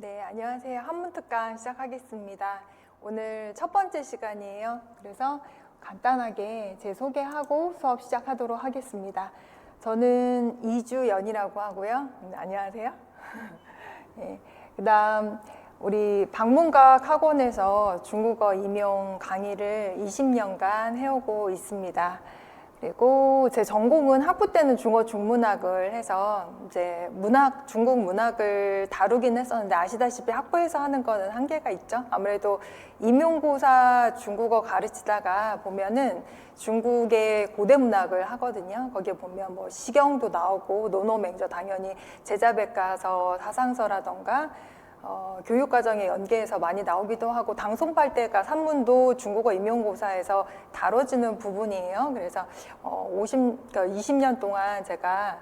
네, 안녕하세요. 한문특강 시작하겠습니다. 오늘 첫 번째 시간이에요. 그래서 간단하게 제 소개하고 수업 시작하도록 하겠습니다. 저는 이주연이라고 하고요. 안녕하세요. 네, 그다음 우리 방문각 학원에서 중국어 임용 강의를 20년간 해오고 있습니다. 그리고 제 전공은 학부 때는 중어 중문학을 해서 이제 중국 문학을 다루긴 했었는데 아시다시피 학부에서 하는 거는 한계가 있죠. 아무래도 임용고사 중국어 가르치다가 보면은 중국의 고대 문학을 하거든요. 거기에 보면 뭐 시경도 나오고 노노맹저 당연히 제자백가서 사상서라던가 교육과정에 연계해서 많이 나오기도 하고 당송팔대가 산문도 중국어 임용고사에서 다뤄지는 부분이에요. 그래서 20년 동안 제가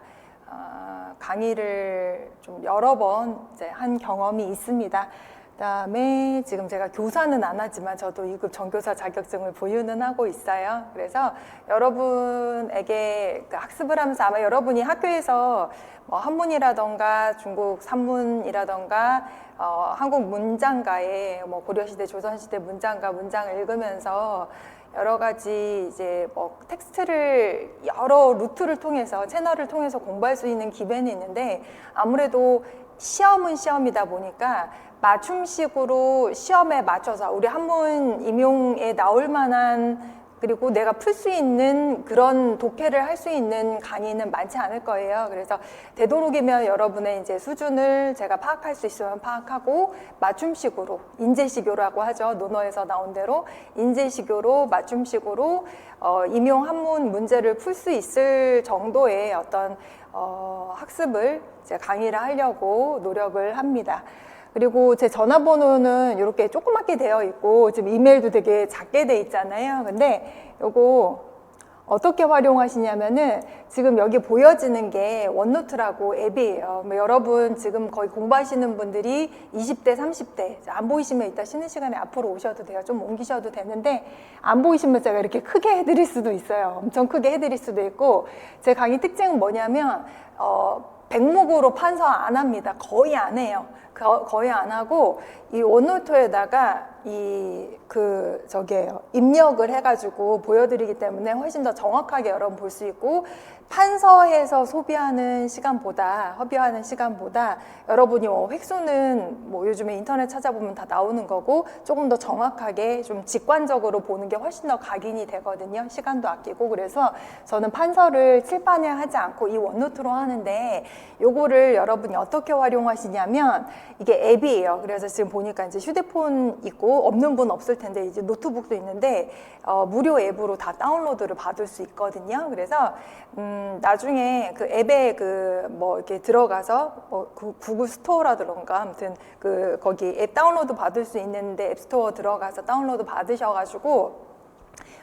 강의를 좀 여러 번 이제 한 경험이 있습니다. 그다음에 지금 제가 교사는 안 하지만 저도 2급 전교사 자격증을 보유는 하고 있어요. 그래서 여러분에게 학습을 하면서 아마 여러분이 학교에서 뭐 한문이라던가 중국 산문이라던가 한국 문장가의 뭐 고려시대, 조선시대 문장가 문장을 읽으면서 여러 가지 이제 뭐 텍스트를 여러 루트를 통해서 채널을 통해서 공부할 수 있는 기회는 있는데 아무래도 시험은 시험이다 보니까 맞춤식으로 시험에 맞춰서 우리 한문 임용에 나올 만한 그리고 내가 풀 수 있는 그런 독해를 할 수 있는 강의는 많지 않을 거예요. 그래서 되도록이면 여러분의 이제 수준을 제가 파악할 수 있으면 파악하고 맞춤식으로 인재시교라고 하죠. 논어에서 나온 대로 인재시교로 맞춤식으로 임용 한문 문제를 풀 수 있을 정도의 어떤 학습을 이제 강의를 하려고 노력을 합니다. 그리고 제 전화번호는 이렇게 조그맣게 되어 있고 지금 이메일도 되게 작게 돼 있잖아요. 근데 요거 어떻게 활용하시냐면은 지금 여기 보여지는 게 원노트라고 앱이에요. 뭐 여러분 지금 거의 공부하시는 분들이 20대, 30대 안 보이시면 이따 쉬는 시간에 앞으로 오셔도 돼요. 좀 옮기셔도 되는데 안 보이시면 제가 이렇게 크게 해드릴 수도 있어요. 엄청 크게 해드릴 수도 있고 제 강의 특징은 뭐냐면 백목으로 판서 안 합니다. 거의 안 해요. 거의 안 하고 이 원노트에다가 입력을 해가지고 보여드리기 때문에 훨씬 더 정확하게 여러분 볼 수 있고 판서해서 허비하는 시간보다 여러분이 획수는 뭐 요즘에 인터넷 찾아보면 다 나오는 거고 조금 더 정확하게 좀 직관적으로 보는 게 훨씬 더 각인이 되거든요. 시간도 아끼고 그래서 저는 판서를 칠판에 하지 않고 이 원노트로 하는데 요거를 여러분이 어떻게 활용하시냐면 이게 앱이에요. 그래서 지금 보니까 이제 휴대폰 있고 없는 분 없을 텐데 이제 노트북도 있는데 무료 앱으로 다 다운로드를 받을 수 있거든요. 그래서 나중에 그 앱에 뭐 이렇게 들어가서 뭐 구글 스토어라던가 아무튼 거기 앱 다운로드 받을 수 있는데 앱 스토어 들어가서 다운로드 받으셔가지고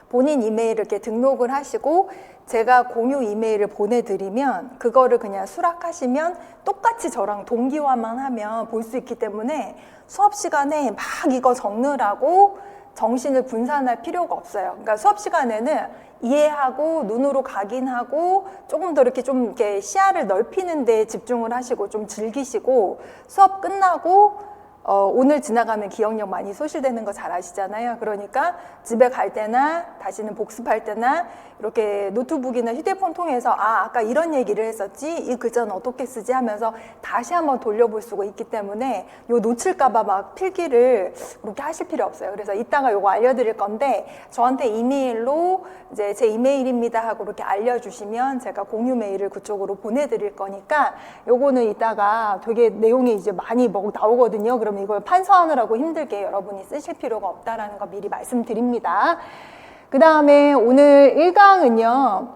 본인 이메일을 이렇게 등록을 하시고 제가 공유 이메일을 보내드리면 그거를 그냥 수락하시면 똑같이 저랑 동기화만 하면 볼 수 있기 때문에 수업 시간에 막 이거 적느라고 정신을 분산할 필요가 없어요. 그러니까 수업 시간에는 이해하고 눈으로 각인하고 조금 더 이렇게 시야를 넓히는 데 집중을 하시고 좀 즐기시고 수업 끝나고 오늘 지나가면 기억력 많이 소실되는 거 잘 아시잖아요. 그러니까 집에 갈 때나 다시는 복습할 때나 이렇게 노트북이나 휴대폰 통해서 아까 이런 얘기를 했었지 이 글자는 어떻게 쓰지 하면서 다시 한번 돌려볼 수가 있기 때문에 요 놓칠까 봐 막 필기를 그렇게 하실 필요 없어요. 그래서 이따가 요거 알려드릴 건데 저한테 이메일로 이제 제 이메일입니다 하고 이렇게 알려주시면 제가 공유 메일을 그쪽으로 보내드릴 거니까 요거는 이따가 되게 내용이 이제 많이 나오거든요. 그럼 이걸 판서하느라고 힘들게 여러분이 쓰실 필요가 없다라는 거 미리 말씀드립니다. 그 다음에 오늘 1강은요,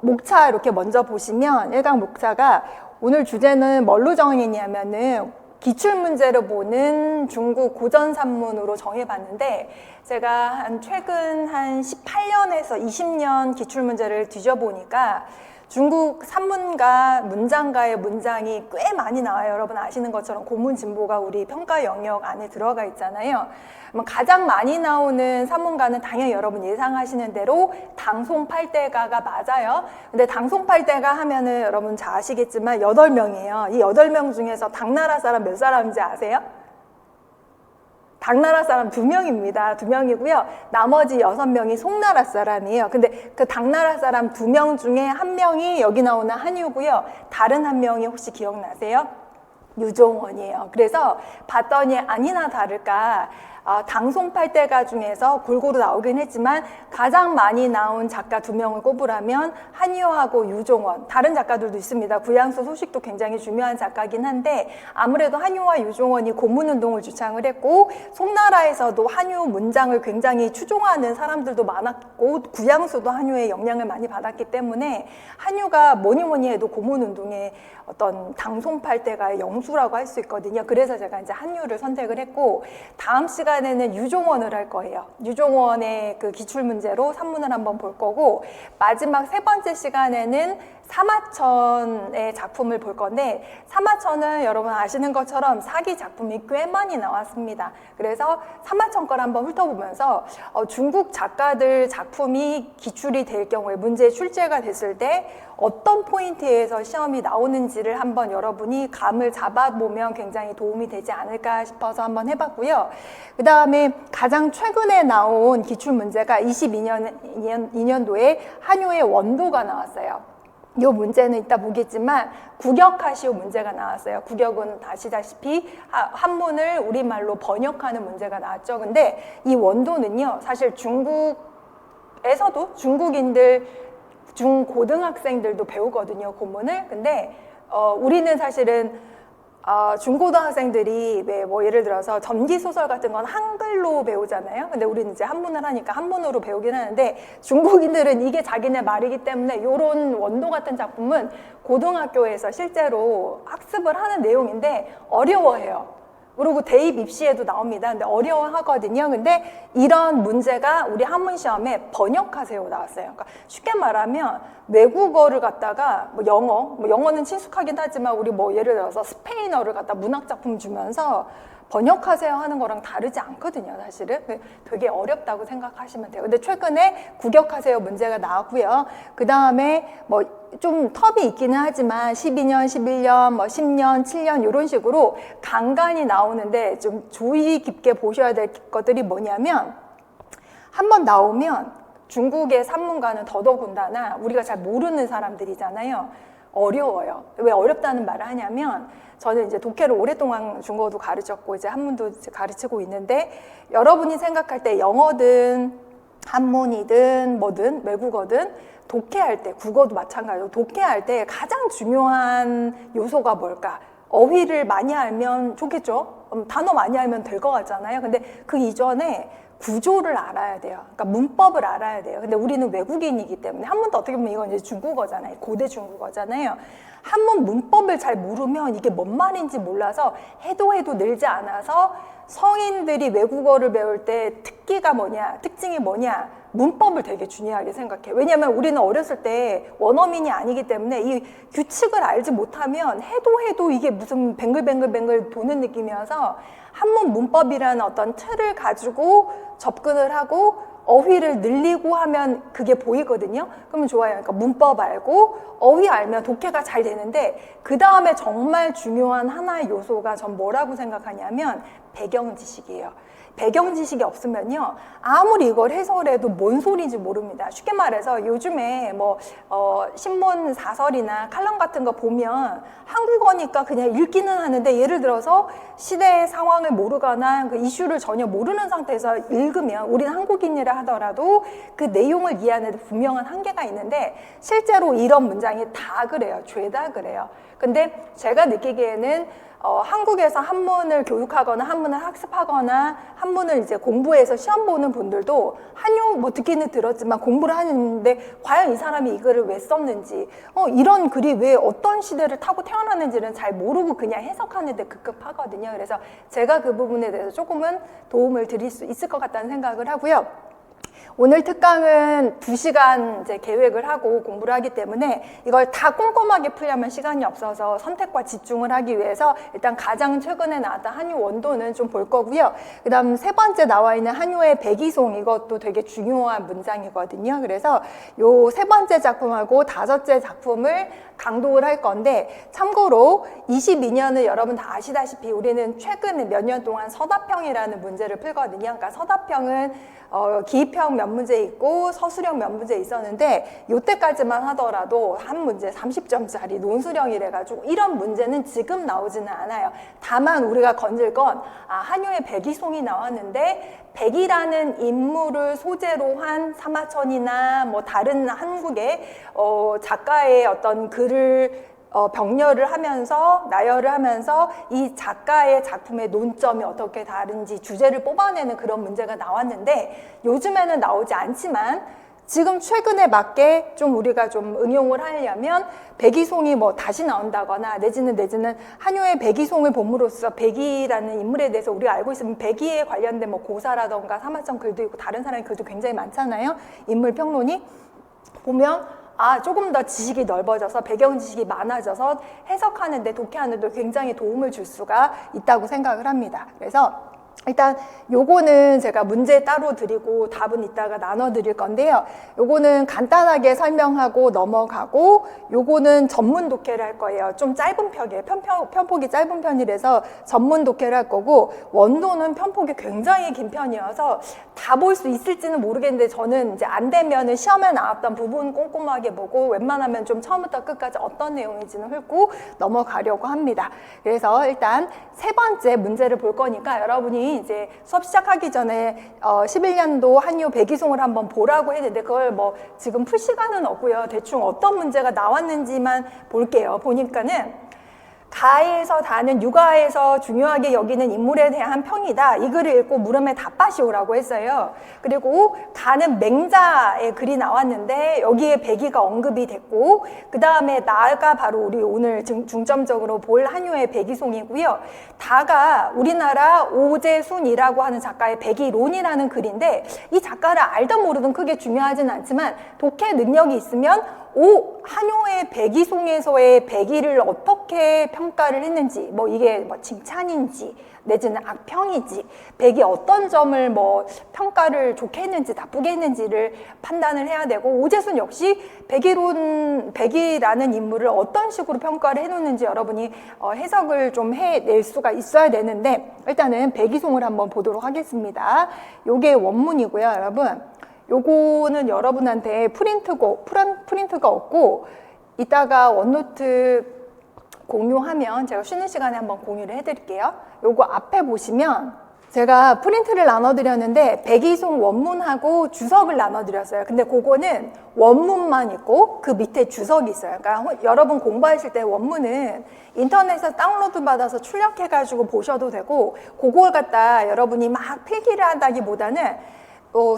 목차 이렇게 먼저 보시면 1강 목차가 오늘 주제는 뭘로 정했냐면은 기출문제를 보는 중국 고전산문으로 정해봤는데 제가 최근 한 18년에서 20년 기출문제를 뒤져보니까 중국 산문가, 문장가의 문장이 꽤 많이 나와요. 여러분 아시는 것처럼 고문진보가 우리 평가 영역 안에 들어가 있잖아요. 가장 많이 나오는 산문가는 당연히 여러분 예상하시는 대로 당송팔대가가 맞아요. 근데 당송팔대가 하면은 여러분 잘 아시겠지만 8명이에요. 이 8명 중에서 당나라 사람 몇 사람인지 아세요? 당나라 사람 2명입니다. 2명이고요. 나머지 6명이 송나라 사람이에요. 근데 그 당나라 사람 2명 중에 1명이 여기 나오는 한유고요. 다른 1명이 혹시 기억나세요? 유종원이에요. 그래서 봤더니 아니나 다를까 당송팔대가 중에서 골고루 나오긴 했지만 가장 많이 나온 작가 2명을 꼽으라면 한유하고 유종원, 다른 작가들도 있습니다. 구양수 소식도 굉장히 중요한 작가긴 한데 아무래도 한유와 유종원이 고문운동을 주창을 했고 송나라에서도 한유 문장을 굉장히 추종하는 사람들도 많았고 구양수도 한유의 영향을 많이 받았기 때문에 한유가 뭐니 해도 고문운동의 어떤 당송팔대가의 영수라고 할 수 있거든요. 그래서 제가 이제 한유를 선택을 했고 다음 시간에는 유종원을 할 거예요. 유종원의 그 기출문제로 산문을 한번 볼 거고 마지막 3번째 시간에는 사마천의 작품을 볼 건데 사마천은 여러분 아시는 것처럼 사기 작품이 꽤 많이 나왔습니다. 그래서 사마천 걸 한번 훑어보면서 중국 작가들 작품이 기출이 될 경우에 문제 출제가 됐을 때 어떤 포인트에서 시험이 나오는지를 한번 여러분이 감을 잡아보면 굉장히 도움이 되지 않을까 싶어서 한번 해봤고요. 그 다음에 가장 최근에 나온 기출문제가 22년도에 한유의 원도가 나왔어요. 이 문제는 이따 보겠지만 국역하시오 문제가 나왔어요. 국역은 아시다시피 한문을 우리말로 번역하는 문제가 나왔죠. 근데 이 원도는요, 사실 중국에서도 중국인들, 중고등학생들도 배우거든요, 고문을. 근데 우리는 사실은 중고등학생들이 왜 뭐 예를 들어서 전기소설 같은 건 한글로 배우잖아요. 근데 우리는 이제 한문을 하니까 한문으로 배우긴 하는데 중국인들은 이게 자기네 말이기 때문에 이런 원도 같은 작품은 고등학교에서 실제로 학습을 하는 내용인데 어려워해요. 그리고 대입 입시에도 나옵니다. 근데 어려워하거든요. 근데 이런 문제가 우리 한문 시험에 번역하세요 나왔어요. 그러니까 쉽게 말하면 외국어를 갖다가 뭐 영어는 친숙하긴 하지만 우리 뭐 예를 들어서 스페인어를 갖다 문학 작품 주면서 번역하세요 하는 거랑 다르지 않거든요, 사실은. 되게 어렵다고 생각하시면 돼요. 근데 최근에 국역하세요 문제가 나왔고요. 그 다음에 뭐 좀 텀이 있기는 하지만 12년, 11년, 뭐 10년, 7년 이런 식으로 간간히 나오는데 좀 주의 깊게 보셔야 될 것들이 뭐냐면 한번 나오면 중국의 산문가는 더더군다나 우리가 잘 모르는 사람들이잖아요. 어려워요. 왜 어렵다는 말을 하냐면 저는 이제 독해를 오랫동안 중국어도 가르쳤고 이제 한문도 가르치고 있는데 여러분이 생각할 때 영어든 한문이든 뭐든 외국어든 독해할 때 국어도 마찬가지로 독해할 때 가장 중요한 요소가 뭘까? 어휘를 많이 알면 좋겠죠? 단어 많이 알면 될 것 같잖아요. 근데 그 이전에 구조를 알아야 돼요. 그러니까 문법을 알아야 돼요. 근데 우리는 외국인이기 때문에 한문도 어떻게 보면 이건 이제 중국어잖아요. 고대 중국어잖아요. 한문 문법을 잘 모르면 이게 뭔 말인지 몰라서 해도 늘지 않아서 성인들이 외국어를 배울 때 특징이 뭐냐? 문법을 되게 중요하게 생각해. 왜냐하면 우리는 어렸을 때 원어민이 아니기 때문에 이 규칙을 알지 못하면 해도 이게 무슨 뱅글뱅글 도는 느낌이어서 한문 문법이라는 어떤 틀을 가지고 접근을 하고 어휘를 늘리고 하면 그게 보이거든요. 그러면 좋아요. 그러니까 문법 알고 어휘 알면 독해가 잘 되는데 그 다음에 정말 중요한 하나의 요소가 전 뭐라고 생각하냐면 배경 지식이에요. 배경 지식이 없으면요 아무리 이걸 해설해도 뭔 소리인지 모릅니다. 쉽게 말해서 요즘에 뭐 신문 사설이나 칼럼 같은 거 보면 한국어니까 그냥 읽기는 하는데 예를 들어서 시대의 상황을 모르거나 그 이슈를 전혀 모르는 상태에서 읽으면 우리는 한국인이라 하더라도 그 내용을 이해하는 데 분명한 한계가 있는데 실제로 이런 문장이 다 그래요. 죄다 그래요. 근데 제가 느끼기에는 한국에서 한문을 교육하거나 한문을 학습하거나 한문을 이제 공부해서 시험 보는 분들도 한유 뭐 듣기는 들었지만 공부를 하는데 과연 이 사람이 이거를 왜 썼는지 이런 글이 왜 어떤 시대를 타고 태어났는지는 잘 모르고 그냥 해석하는 데 급급하거든요. 그래서 제가 그 부분에 대해서 조금은 도움을 드릴 수 있을 것 같다는 생각을 하고요. 오늘 특강은 2시간 이제 계획을 하고 공부를 하기 때문에 이걸 다 꼼꼼하게 풀려면 시간이 없어서 선택과 집중을 하기 위해서 일단 가장 최근에 나왔던 한유 원도는 좀 볼 거고요. 그 다음 세 번째 나와 있는 한유의 백이송, 이것도 되게 중요한 문장이거든요. 그래서 요 세 번째 작품하고 5째 작품을 강독을 할 건데, 참고로 22년을 여러분 다 아시다시피 우리는 최근에 몇 년 동안 서답형이라는 문제를 풀거든요. 그러니까 서답형은 기입형 몇 문제 있고 서술형 몇 문제 있었는데, 요때까지만 하더라도 한 문제 30점짜리 논술형이래 가지고 이런 문제는 지금 나오지는 않아요. 다만 우리가 건질 건 한유의 백이송이 나왔는데 백이라는 인물을 소재로 한 사마천이나 뭐 다른 한국의 작가의 어떤 글을 병렬을 하면서 나열을 하면서 이 작가의 작품의 논점이 어떻게 다른지 주제를 뽑아내는 그런 문제가 나왔는데, 요즘에는 나오지 않지만 지금 최근에 맞게 좀 우리가 좀 응용을 하려면 백이송이 뭐 다시 나온다거나 내지는 한유의 백이송을 본으로써 백이라는 인물에 대해서 우리가 알고 있으면 백이에 관련된 뭐 고사라던가 사마천 글도 있고 다른 사람의 글도 굉장히 많잖아요. 인물 평론이 보면 조금 더 지식이 넓어져서 배경 지식이 많아져서 해석하는데 독해하는데 굉장히 도움을 줄 수가 있다고 생각을 합니다. 그래서 일단 요거는 제가 문제 따로 드리고 답은 이따가 나눠 드릴 건데요. 요거는 간단하게 설명하고 넘어가고, 요거는 전문 독해를 할 거예요. 좀 짧은 편이에요. 편폭이 짧은 편이라서 전문 독해를 할 거고, 원도는 편폭이 굉장히 긴 편이어서 다 볼 수 있을지는 모르겠는데, 저는 이제 안 되면은 시험에 나왔던 부분 꼼꼼하게 보고 웬만하면 좀 처음부터 끝까지 어떤 내용인지는 훑고 넘어가려고 합니다. 그래서 일단 세 번째 문제를 볼 거니까 여러분이 이제 수업 시작하기 전에 11년도 한유 백이송을 한번 보라고 했는데, 그걸 뭐 지금 풀 시간은 없고요. 대충 어떤 문제가 나왔는지만 볼게요. 보니까는 가에서 다는 육아에서 중요하게 여기는 인물에 대한 평이다. 이 글을 읽고 물음에 답하시 오라고 했어요. 그리고 가는 맹자의 글이 나왔는데 여기에 백이가 언급이 됐고, 그 다음에 나가 바로 우리 오늘 중점적으로 볼 한유의 백이송이고요. 다가 우리나라 오재순이라고 하는 작가의 백이론이라는 글인데, 이 작가를 알든 모르든 크게 중요하진 않지만 독해 능력이 있으면 한유의 백이송에서의 백이를 어떻게 평가를 했는지, 뭐 이게 뭐 칭찬인지 내지는 악평이지, 백이 어떤 점을 뭐 평가를 좋게 했는지 나쁘게 했는지를 판단을 해야 되고, 오재순 역시 백이라는 인물을 어떤 식으로 평가를 해놓는지 여러분이 해석을 좀 해낼 수가 있어야 되는데, 일단은 백이송을 한번 보도록 하겠습니다. 요게 원문이고요, 여러분. 요거는 여러분한테 프린트가 없고, 이따가 원노트 공유하면 제가 쉬는 시간에 한번 공유를 해드릴게요. 요거 앞에 보시면 제가 프린트를 나눠드렸는데 백이송 원문하고 주석을 나눠드렸어요. 근데 그거는 원문만 있고 그 밑에 주석이 있어요. 그러니까 여러분 공부하실 때 원문은 인터넷에서 다운로드 받아서 출력해가지고 보셔도 되고, 그걸 갖다 여러분이 막 필기를 한다기보다는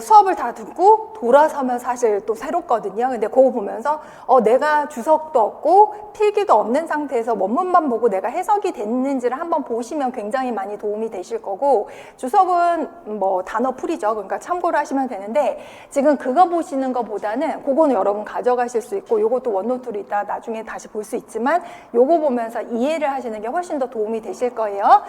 수업을 다 듣고 돌아서면 사실 또 새롭거든요. 근데 그거 보면서 내가 주석도 없고 필기도 없는 상태에서 원문만 보고 내가 해석이 됐는지를 한번 보시면 굉장히 많이 도움이 되실 거고, 주석은 뭐 단어풀이죠. 그러니까 참고를 하시면 되는데, 지금 그거 보시는 것보다는 그거는 여러분 가져가실 수 있고, 요것도 원노트로 있다 나중에 다시 볼 수 있지만 요거 보면서 이해를 하시는 게 훨씬 더 도움이 되실 거예요.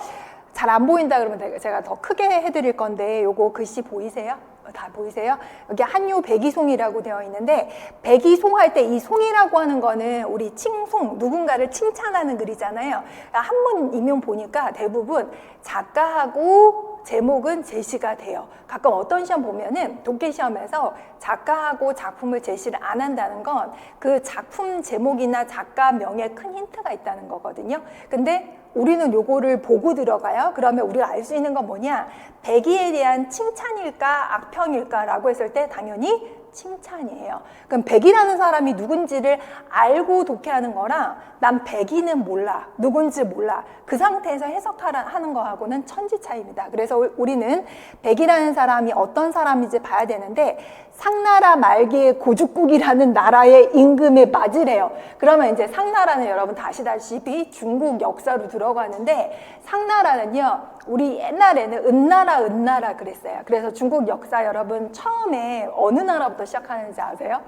잘 안 보인다 그러면 제가 더 크게 해드릴 건데, 요거 글씨 보이세요? 다 보이세요? 여기 한유 백이송이라고 되어 있는데, 백이송 할 때 이 송이라고 하는 거는 우리 칭송, 누군가를 칭찬하는 글이잖아요. 한문 이면 보니까 대부분 작가하고 제목은 제시가 돼요. 가끔 어떤 시험 보면은 독해 시험에서 작가하고 작품을 제시를 안 한다는 건 그 작품 제목이나 작가명에 큰 힌트가 있다는 거거든요. 근데 우리는 요거를 보고 들어가요. 그러면 우리가 알 수 있는 건 뭐냐? 백이에 대한 칭찬일까 악평일까 라고 했을 때 당연히 칭찬이에요. 그럼 백이라는 사람이 누군지를 알고 독해하는 거랑 난 백이는 몰라, 누군지 몰라, 그 상태에서 해석하는 거하고는 천지 차이입니다. 그래서 우리는 백이라는 사람이 어떤 사람인지 봐야 되는데, 상나라 말기의 고죽국이라는 나라의 임금에 맞으래요. 그러면 이제 상나라는 여러분 다 아시다시피 중국 역사로 들어가는데, 상나라는요 우리 옛날에는 은나라 그랬어요. 그래서 중국 역사 여러분 처음에 어느 나라부터 시작하는지 아세요?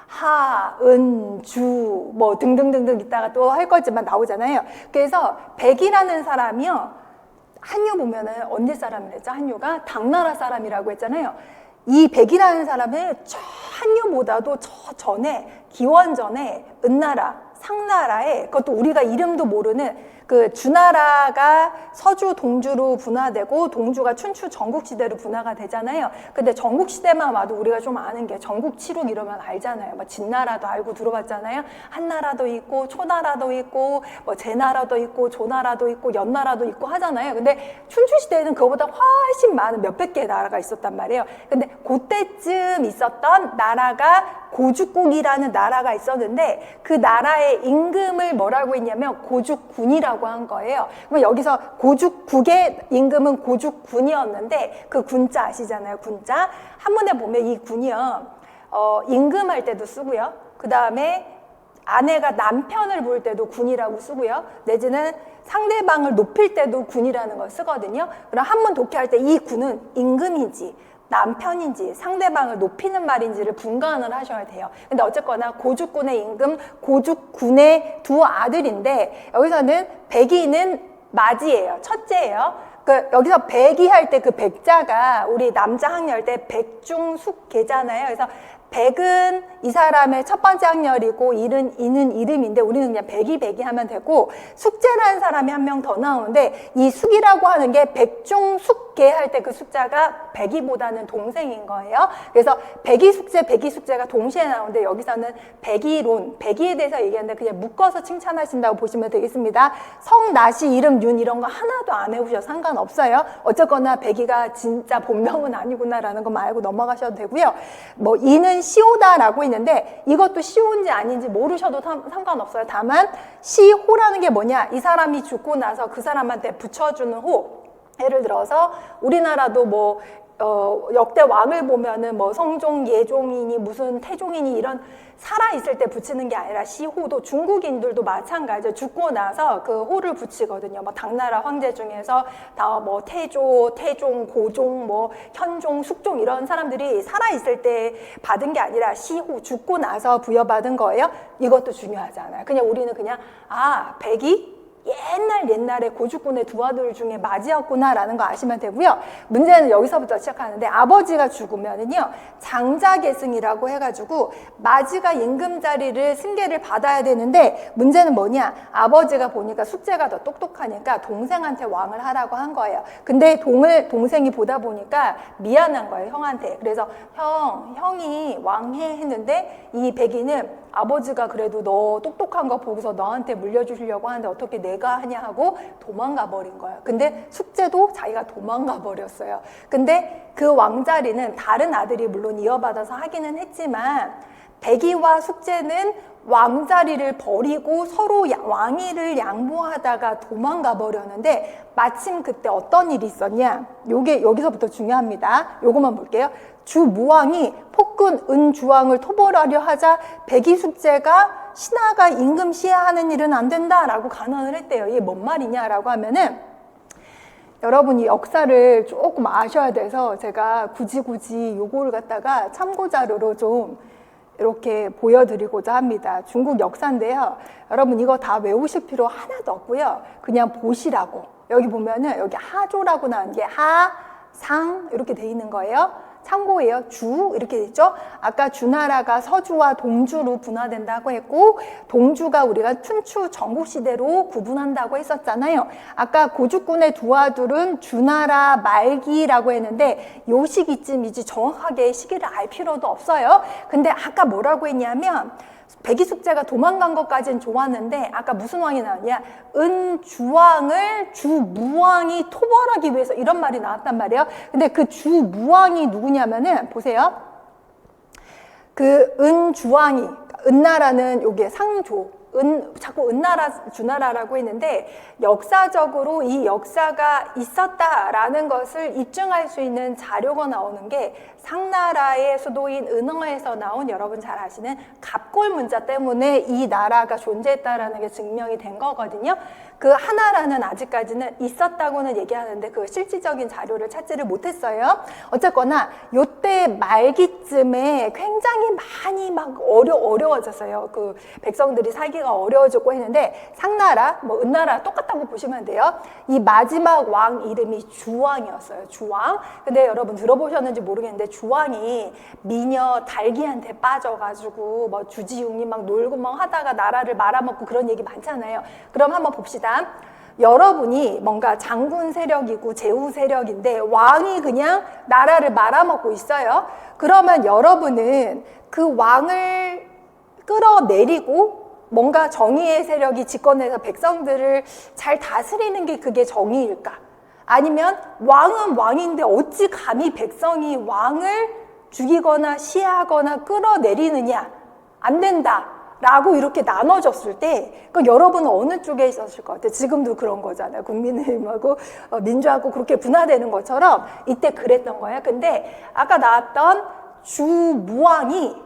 하, 은, 주, 뭐 등등등등 있다가 또 할 거지만 나오잖아요. 그래서 백이라는 사람이요. 한유 보면은 언제 사람이랬죠? 한유가 당나라 사람이라고 했잖아요. 이 백이라는 사람은 저 한유보다도 저 전에 기원전에 은나라, 상나라에 그것도 우리가 이름도 모르는 그 주나라가 서주 동주로 분화되고 동주가 춘추 전국시대로 분화가 되잖아요. 근데 전국시대만 와도 우리가 좀 아는 게 전국칠국 이러면 알잖아요. 뭐 진나라도 알고 들어봤잖아요. 한나라도 있고 초나라도 있고 뭐 제나라도 있고 조나라도 있고 연나라도 있고 하잖아요. 근데 춘추시대에는 그거보다 훨씬 많은 몇백 개의 나라가 있었단 말이에요. 근데 그때쯤 있었던 나라가 고죽국이라는 나라가 있었는데 그 나라의 임금을 뭐라고 했냐면 고죽군이라고 한 거예요. 그럼 여기서 고죽국의 임금은 고죽군이었는데 그 군자 아시잖아요. 군자. 한문에 보면 이 군이요. 임금할 때도 쓰고요. 그 다음에 아내가 남편을 부를 때도 군이라고 쓰고요. 내지는 상대방을 높일 때도 군이라는 걸 쓰거든요. 그럼 한문 독해할 때 이 군은 임금인지 남편인지 상대방을 높이는 말인지를 분간을 하셔야 돼요. 근데 어쨌거나 고죽군의 임금, 고죽군의 두 아들인데 여기서는 백이는 맞이예요. 첫째예요. 여기서 백이 할 때 그 백자가 우리 남자 학렬 때 백중숙계잖아요. 그래서 백은 이 사람의 첫 번째 학렬이고 이는 이름인데 우리는 그냥 백이 하면 되고 숙제라는 사람이 한 명 더 나오는데 이 숙이라고 하는 게 백중숙계 할 때 그 숙자가 백이보다는 동생인 거예요. 그래서 백이 숙제가 동시에 나오는데 여기서는 백이론, 백이에 대해서 얘기하는데 그냥 묶어서 칭찬하신다고 보시면 되겠습니다. 성, 나시, 이름, 윤 이런 거 하나도 안 해오셔도 상관없어요. 어쨌거나 백이가 진짜 본명은 아니구나라는 것만 알고 넘어가셔도 되고요. 뭐 이는 시호다라고 있는데 이것도 시호인지 아닌지 모르셔도 상관없어요. 다만 시호라는 게 뭐냐? 이 사람이 죽고 나서 그 사람한테 붙여주는 호. 예를 들어서 우리나라도 뭐 역대 왕을 보면은 뭐 성종, 예종이니 무슨 태종이니 이런 살아있을 때 붙이는 게 아니라 시호도 중국인들도 마찬가지죠. 죽고 나서 그 호를 붙이거든요. 뭐 당나라 황제 중에서 다 뭐 태조, 태종, 고종, 뭐 현종, 숙종 이런 사람들이 살아있을 때 받은 게 아니라 시호, 죽고 나서 부여받은 거예요. 이것도 중요하지 않아요. 그냥 우리는 그냥 백이 옛날에 고죽군의 두 아들 중에 맞이였구나라는 거 아시면 되고요. 문제는 여기서부터 시작하는데 아버지가 죽으면은요 장자계승이라고 해가지고 맞이가 임금 자리를 승계를 받아야 되는데 문제는 뭐냐? 아버지가 보니까 숙제가 더 똑똑하니까 동생한테 왕을 하라고 한 거예요. 근데 동생이 보다 보니까 미안한 거예요, 형한테. 그래서 형이 왕해 했는데 이 백이는 아버지가 그래도 너 똑똑한 거 보고서 너한테 물려주시려고 하는데 어떻게 내가 하냐 하고 도망가 버린 거예요. 근데 숙제도 자기가 도망가 버렸어요. 근데 그 왕자리는 다른 아들이 물론 이어받아서 하기는 했지만 백이와 숙제는 왕자리를 버리고 서로 왕위를 양보하다가 도망가 버렸는데 마침 그때 어떤 일이 있었냐? 요게 여기서부터 중요합니다. 요것만 볼게요. 주무왕이 폭군 은주왕을 토벌하려 하자 백이 숙제가 신하가 임금 시해하는 일은 안 된다라고 간언을 했대요. 이게 뭔 말이냐라고 하면은 여러분이 역사를 조금 아셔야 돼서 제가 굳이 요거를 갖다가 참고 자료로 좀 이렇게 보여드리고자 합니다. 중국 역사인데요. 여러분 이거 다 외우실 필요 하나도 없고요. 그냥 보시라고. 여기 보면은 여기 하조라고 나온 게 하, 상 이렇게 돼 있는 거예요. 참고예요. 주 이렇게 됐죠. 아까 주나라가 서주와 동주로 분화된다고 했고 동주가 우리가 춘추 전국시대로 구분한다고 했었잖아요. 아까 고죽군의 두 아들은 주나라 말기라고 했는데 요 시기쯤이지 정확하게 시기를 알 필요도 없어요. 근데 아까 뭐라고 했냐면 백이 숙제가 도망간 것까지는 좋았는데 아까 무슨 왕이 나왔냐? 은주왕을 주무왕이 토벌하기 위해서 이런 말이 나왔단 말이에요. 근데 그 주무왕이 누구냐면은 보세요. 그 은주왕이 은나라는 요게 상조 자꾸 은나라 주나라라고 했는데 역사적으로 이 역사가 있었다라는 것을 입증할 수 있는 자료가 나오는 게 상나라의 수도인 은어에서 나온 여러분 잘 아시는 갑골 문자 때문에 이 나라가 존재했다라는 게 증명이 된 거거든요. 그 하나라는 아직까지는 있었다고는 얘기하는데 그 실질적인 자료를 찾지를 못했어요. 어쨌거나 요때 말기쯤에 굉장히 많이 막 어려워졌어요. 그 백성들이 살기가 어려워졌고 했는데 상나라, 뭐 은나라 똑같다고 보시면 돼요. 이 마지막 왕 이름이 주왕이었어요. 주왕. 근데 여러분 들어보셨는지 모르겠는데 주왕이 미녀 달기한테 빠져가지고 뭐 주지웅이 막 놀고 막 하다가 나라를 말아먹고 그런 얘기 많잖아요. 그럼 한번 봅시다. 여러분이 뭔가 장군 세력이고 제후 세력인데 왕이 그냥 나라를 말아먹고 있어요. 그러면 여러분은 그 왕을 끌어내리고 뭔가 정의의 세력이 집권해서 백성들을 잘 다스리는 게 그게 정의일까? 아니면 왕은 왕인데 어찌 감히 백성이 왕을 죽이거나 시해하거나 끌어내리느냐? 안 된다. 라고 이렇게 나눠졌을 때, 그 여러분은 어느 쪽에 있었을 것 같아요? 지금도 그런 거잖아요. 국민의힘하고 민주하고 그렇게 분화되는 것처럼 이때 그랬던 거예요. 근데 아까 나왔던 주무왕이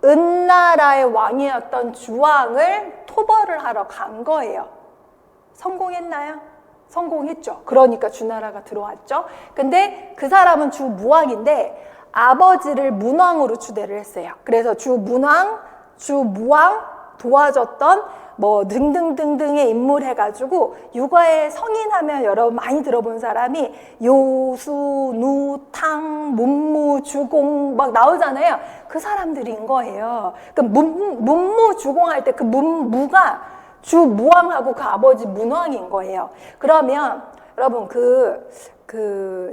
은나라의 왕이었던 주왕을 토벌을 하러 간 거예요. 성공했나요? 성공했죠. 그러니까 주나라가 들어왔죠. 근데 그 사람은 주무왕인데 아버지를 문왕으로 추대를 했어요. 그래서 주문왕, 주무왕 도와줬던 뭐 등등등등의 인물 해가지고 육아에 성인하면 여러분 많이 들어본 사람이 요수, 누, 탕, 문무, 주공 막 나오잖아요. 그 사람들인 거예요. 그 문무, 주공할 때 그 문무가 주무왕하고 그 아버지 문왕인 거예요. 그러면 여러분 그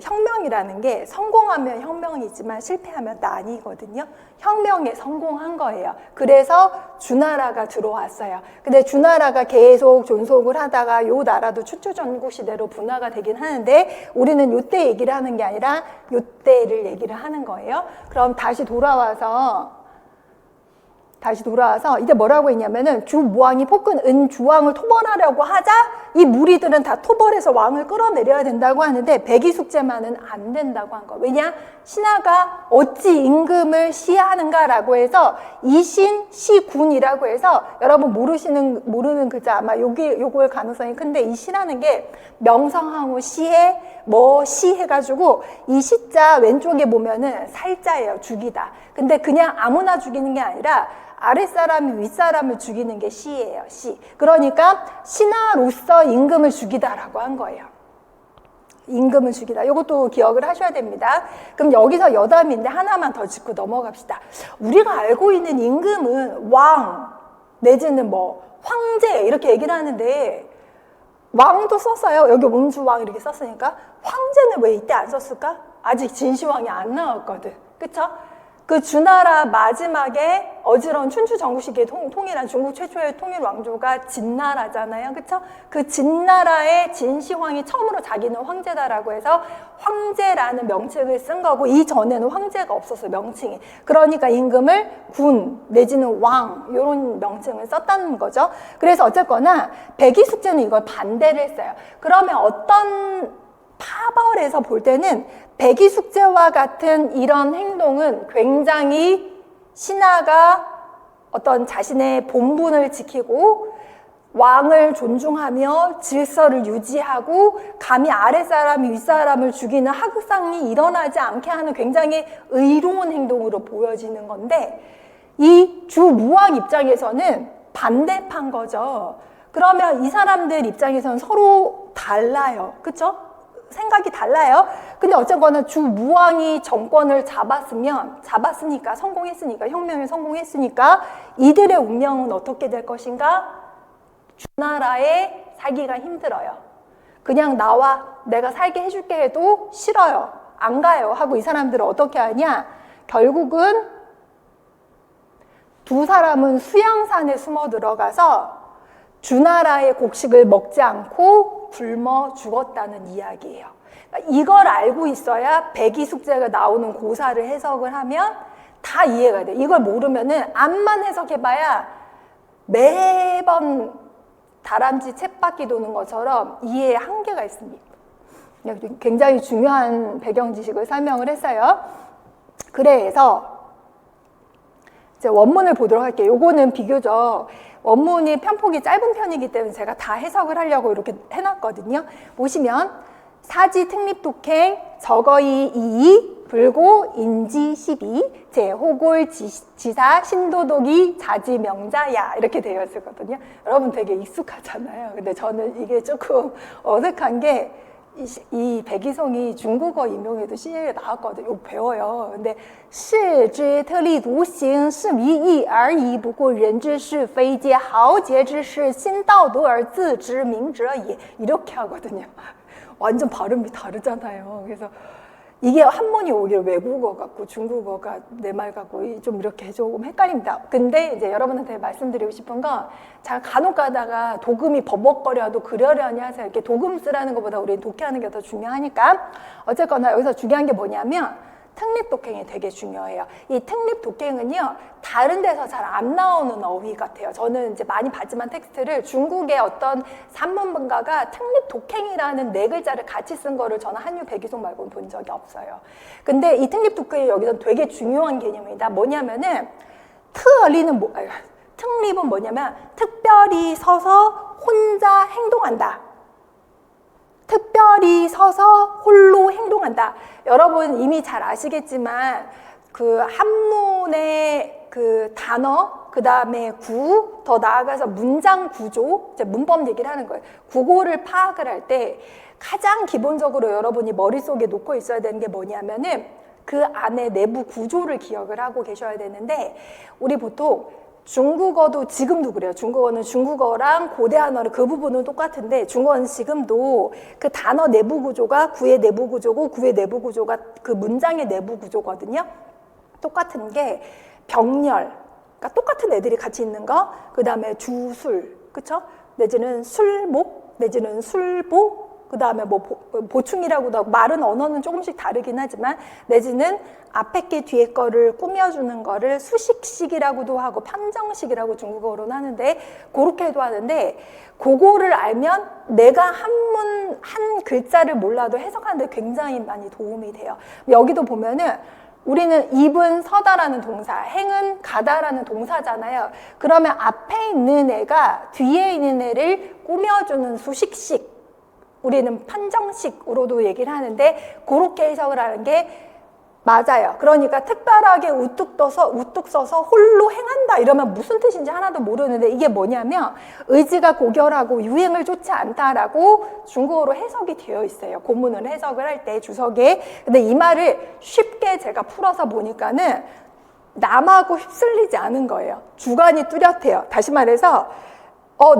혁명이라는 게 성공하면 혁명이지만 실패하면 난이거든요. 혁명에 성공한 거예요. 그래서 주나라가 들어왔어요. 근데 주나라가 계속 존속을 하다가 요 나라도 추초전국 시대로 분화가 되긴 하는데 우리는 요때 얘기를 하는 게 아니라 요때를 얘기를 하는 거예요. 그럼 다시 돌아와서 이제 뭐라고 했냐면은 주무왕이 폭군 은주왕을 토벌하려고 하자 이 무리들은 다 토벌해서 왕을 끌어내려야 된다고 하는데 백이숙제만은 안 된다고 한 거. 왜냐? 신하가 어찌 임금을 시하는가라고 해서 이신 시군이라고 해서 여러분 모르는 글자 아마 요걸 가능성이 큰데 이 시라는 게 명성황후 시해 뭐 시해가지고 이 시자 왼쪽에 보면은 살자예요. 죽이다. 근데 그냥 아무나 죽이는 게 아니라 아랫사람이 윗사람을 죽이는 게 시예요. 시. 그러니까 신하로서 임금을 죽이다라고 한 거예요. 임금을 죽이다. 이것도 기억을 하셔야 됩니다. 그럼 여기서 여담인데 하나만 더 짚고 넘어갑시다. 우리가 알고 있는 임금은 왕 내지는 뭐 황제 이렇게 얘기를 하는데 왕도 썼어요. 여기 문주왕 이렇게 썼으니까 황제는 왜 이때 안 썼을까? 아직 진시황이 안 나왔거든. 그쵸? 그 주나라 마지막에 어지러운 춘추 전국시기에 통일한 중국 최초의 통일 왕조가 진나라잖아요. 그쵸? 그 진나라의 진시황이 처음으로 자기는 황제다라고 해서 황제라는 명칭을 쓴 거고 이전에는 황제가 없었어요. 명칭이. 그러니까 임금을 군 내지는 왕 이런 명칭을 썼다는 거죠. 그래서 어쨌거나 백이숙제는 이걸 반대를 했어요. 그러면 어떤 파벌에서 볼 때는 백이숙제와 같은 이런 행동은 굉장히 신하가 어떤 자신의 본분을 지키고 왕을 존중하며 질서를 유지하고 감히 아랫사람이 윗사람을 죽이는 하극상이 일어나지 않게 하는 굉장히 의로운 행동으로 보여지는 건데 이 주무왕 입장에서는 반대판 거죠. 그러면 이 사람들 입장에서는 서로 달라요. 그쵸? 생각이 달라요. 근데 어쨌거나 주무왕이 정권을 잡았으니까 성공했으니까 혁명에 성공했으니까 이들의 운명은 어떻게 될 것인가? 주나라에 살기가 힘들어요. 그냥 나와 내가 살게 해줄게 해도 싫어요. 안 가요. 하고 이 사람들은 어떻게 하냐? 결국은 두 사람은 수양산에 숨어 들어가서 주나라의 곡식을 먹지 않고 굶어 죽었다는 이야기예요. 이걸 알고 있어야 백이숙제가 나오는 고사를 해석을 하면 다 이해가 돼. 이걸 모르면은 암만 해석해봐야 매번 다람쥐 쳇바퀴 도는 것처럼 이해에 한계가 있습니다. 굉장히 중요한 배경 지식을 설명을 했어요. 그래서 이제 원문을 보도록 할게요. 요거는 비교적 원문이 편폭이 짧은 편이기 때문에 제가 다 해석을 하려고 이렇게 해놨거든요. 보시면 사지 특립 독행 적어이 이이 불고 인지 12 제호골 지사 신도독이 자지 명자야 이렇게 되어 있거든요. 여러분 되게 익숙하잖아요. 근데 저는 이게 조금 어색한 게 이 백이송이 중국어 임용에도 시에 나왔거든요. 이거 배워요. 근데 是之特立独行是民意而已不过人之是非皆豪杰之事心道独而自知明者也 이렇게 하거든요. 완전 발음이 다르잖아요. 그래서 이게 한문이 오히려 외국어 같고 중국어가 내 말 같고 좀 이렇게 조금 헷갈립니다. 근데 이제 여러분한테 말씀드리고 싶은 건 잘 간혹 가다가 도금이 버벅거려도 그러려니 하세요. 이렇게 도금 쓰라는 것보다 우리는 독해하는 게 더 중요하니까 어쨌거나 여기서 중요한 게 뭐냐면 특립 독행이 되게 중요해요. 이 특립 독행은요, 다른 데서 잘 안 나오는 어휘 같아요. 저는 이제 많이 봤지만 텍스트를 중국의 어떤 산문가가 특립 독행이라는 네 글자를 같이 쓴 거를 저는 한유 백이송 말고는 본 적이 없어요. 근데 이 특립 독행이 여기서 되게 중요한 개념이다. 뭐냐면은, 특립은 뭐냐면, 특별히 서서 혼자 행동한다. 특별히 서서 홀로 행동한다. 여러분 이미 잘 아시겠지만 그 한문의 그 단어, 그 다음에 구, 더 나아가서 문장 구조, 이제 문법 얘기를 하는 거예요. 국어를 파악을 할 때 가장 기본적으로 여러분이 머릿속에 놓고 있어야 되는 게 뭐냐면은 그 안에 내부 구조를 기억을 하고 계셔야 되는데 우리 보통 중국어도 지금도 그래요. 중국어는 중국어랑 고대 한어는 그 부분은 똑같은데 중국어는 지금도 그 단어 내부 구조가 구의 내부 구조고 구의 내부 구조가 그 문장의 내부 구조거든요. 똑같은 게 병렬, 그러니까 똑같은 애들이 같이 있는 거, 그 다음에 주술, 그쵸? 내지는 술목, 내지는 술보, 그 다음에 뭐 보충이라고도 하고 말은 언어는 조금씩 다르긴 하지만 내지는 앞에 게 뒤에 거를 꾸며주는 거를 수식식이라고도 하고 평정식이라고 중국어로는 하는데 그렇게도 하는데 그거를 알면 내가 한문 한 글자를 몰라도 해석하는데 굉장히 많이 도움이 돼요. 여기도 보면은 우리는 입은 서다라는 동사, 행은 가다라는 동사잖아요. 그러면 앞에 있는 애가 뒤에 있는 애를 꾸며주는 수식식, 우리는 판정식으로도 얘기를 하는데 그렇게 해석을 하는 게 맞아요. 그러니까 특별하게 우뚝 써서 홀로 행한다 이러면 무슨 뜻인지 하나도 모르는데 이게 뭐냐면 의지가 고결하고 유행을 쫓지 않다라고 중국어로 해석이 되어 있어요. 고문을 해석을 할 때 주석에. 근데 이 말을 쉽게 제가 풀어서 보니까는 남하고 휩쓸리지 않은 거예요. 주관이 뚜렷해요. 다시 말해서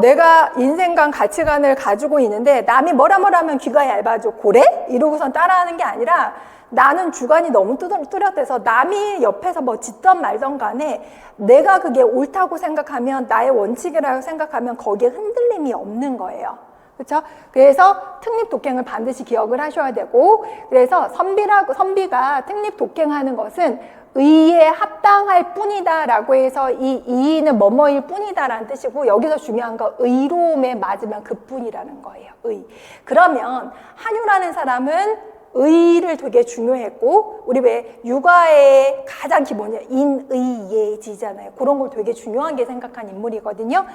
내가 인생관 가치관을 가지고 있는데 남이 뭐라 하면 귀가 얇아져 고래? 이러고선 따라하는 게 아니라 나는 주관이 너무 뚜렷해서 남이 옆에서 뭐 짓던 말던 간에 내가 그게 옳다고 생각하면 나의 원칙이라고 생각하면 거기에 흔들림이 없는 거예요. 그렇죠? 그래서 특립 독행을 반드시 기억을 하셔야 되고 그래서 선비가 특립 독행하는 것은 의에 합당할 뿐이다 라고 해서 이 이의는 뭐뭐일 뿐이다 라는 뜻이고 여기서 중요한 건 의로움에 맞으면 그뿐이라는 거예요. 의. 그러면 한유라는 사람은 의를 되게 중요했고 우리 왜 육아의 가장 기본이야 인의예지잖아요. 그런 걸 되게 중요하게 생각한 인물이거든요.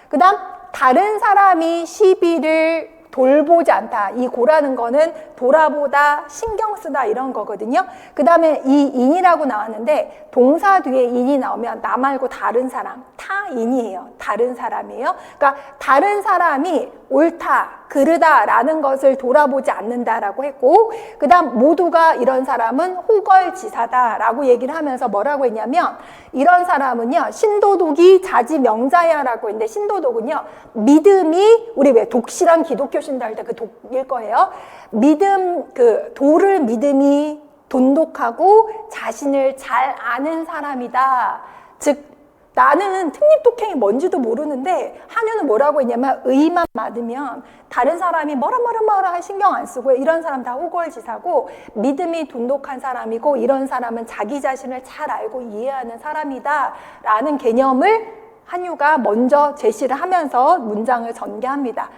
그 다음 다른 사람이 시비를 돌보지 않다. 이 고라는 거는 돌아보다 신경 쓰다 이런 거거든요. 그 다음에 이 인이라고 나왔는데 동사 뒤에 인이 나오면 나 말고 다른 사람, 타인이에요. 다른 사람이에요. 그러니까 다른 사람이 옳다, 그르다 라는 것을 돌아보지 않는다라고 했고 그 다음 모두가 이런 사람은 호걸지사다 라고 얘기를 하면서 뭐라고 했냐면 이런 사람은요 신도독이 자지명자야 라고 했는데 신도독은요 믿음이 우리 왜 독실한 기독교 신도 할 때 그 독일 거예요. 믿음 그 도를 믿음이 돈독하고 자신을 잘 아는 사람이다. 즉 나는 특립 독행이 뭔지도 모르는데 한유는 뭐라고 했냐면 의만 맞으면 다른 사람이 뭐라 신경 안 쓰고 이런 사람 다 호걸지사고 믿음이 돈독한 사람이고 이런 사람은 자기 자신을 잘 알고 이해하는 사람이다 라는 개념을 한유가 먼저 제시를 하면서 문장을 전개합니다.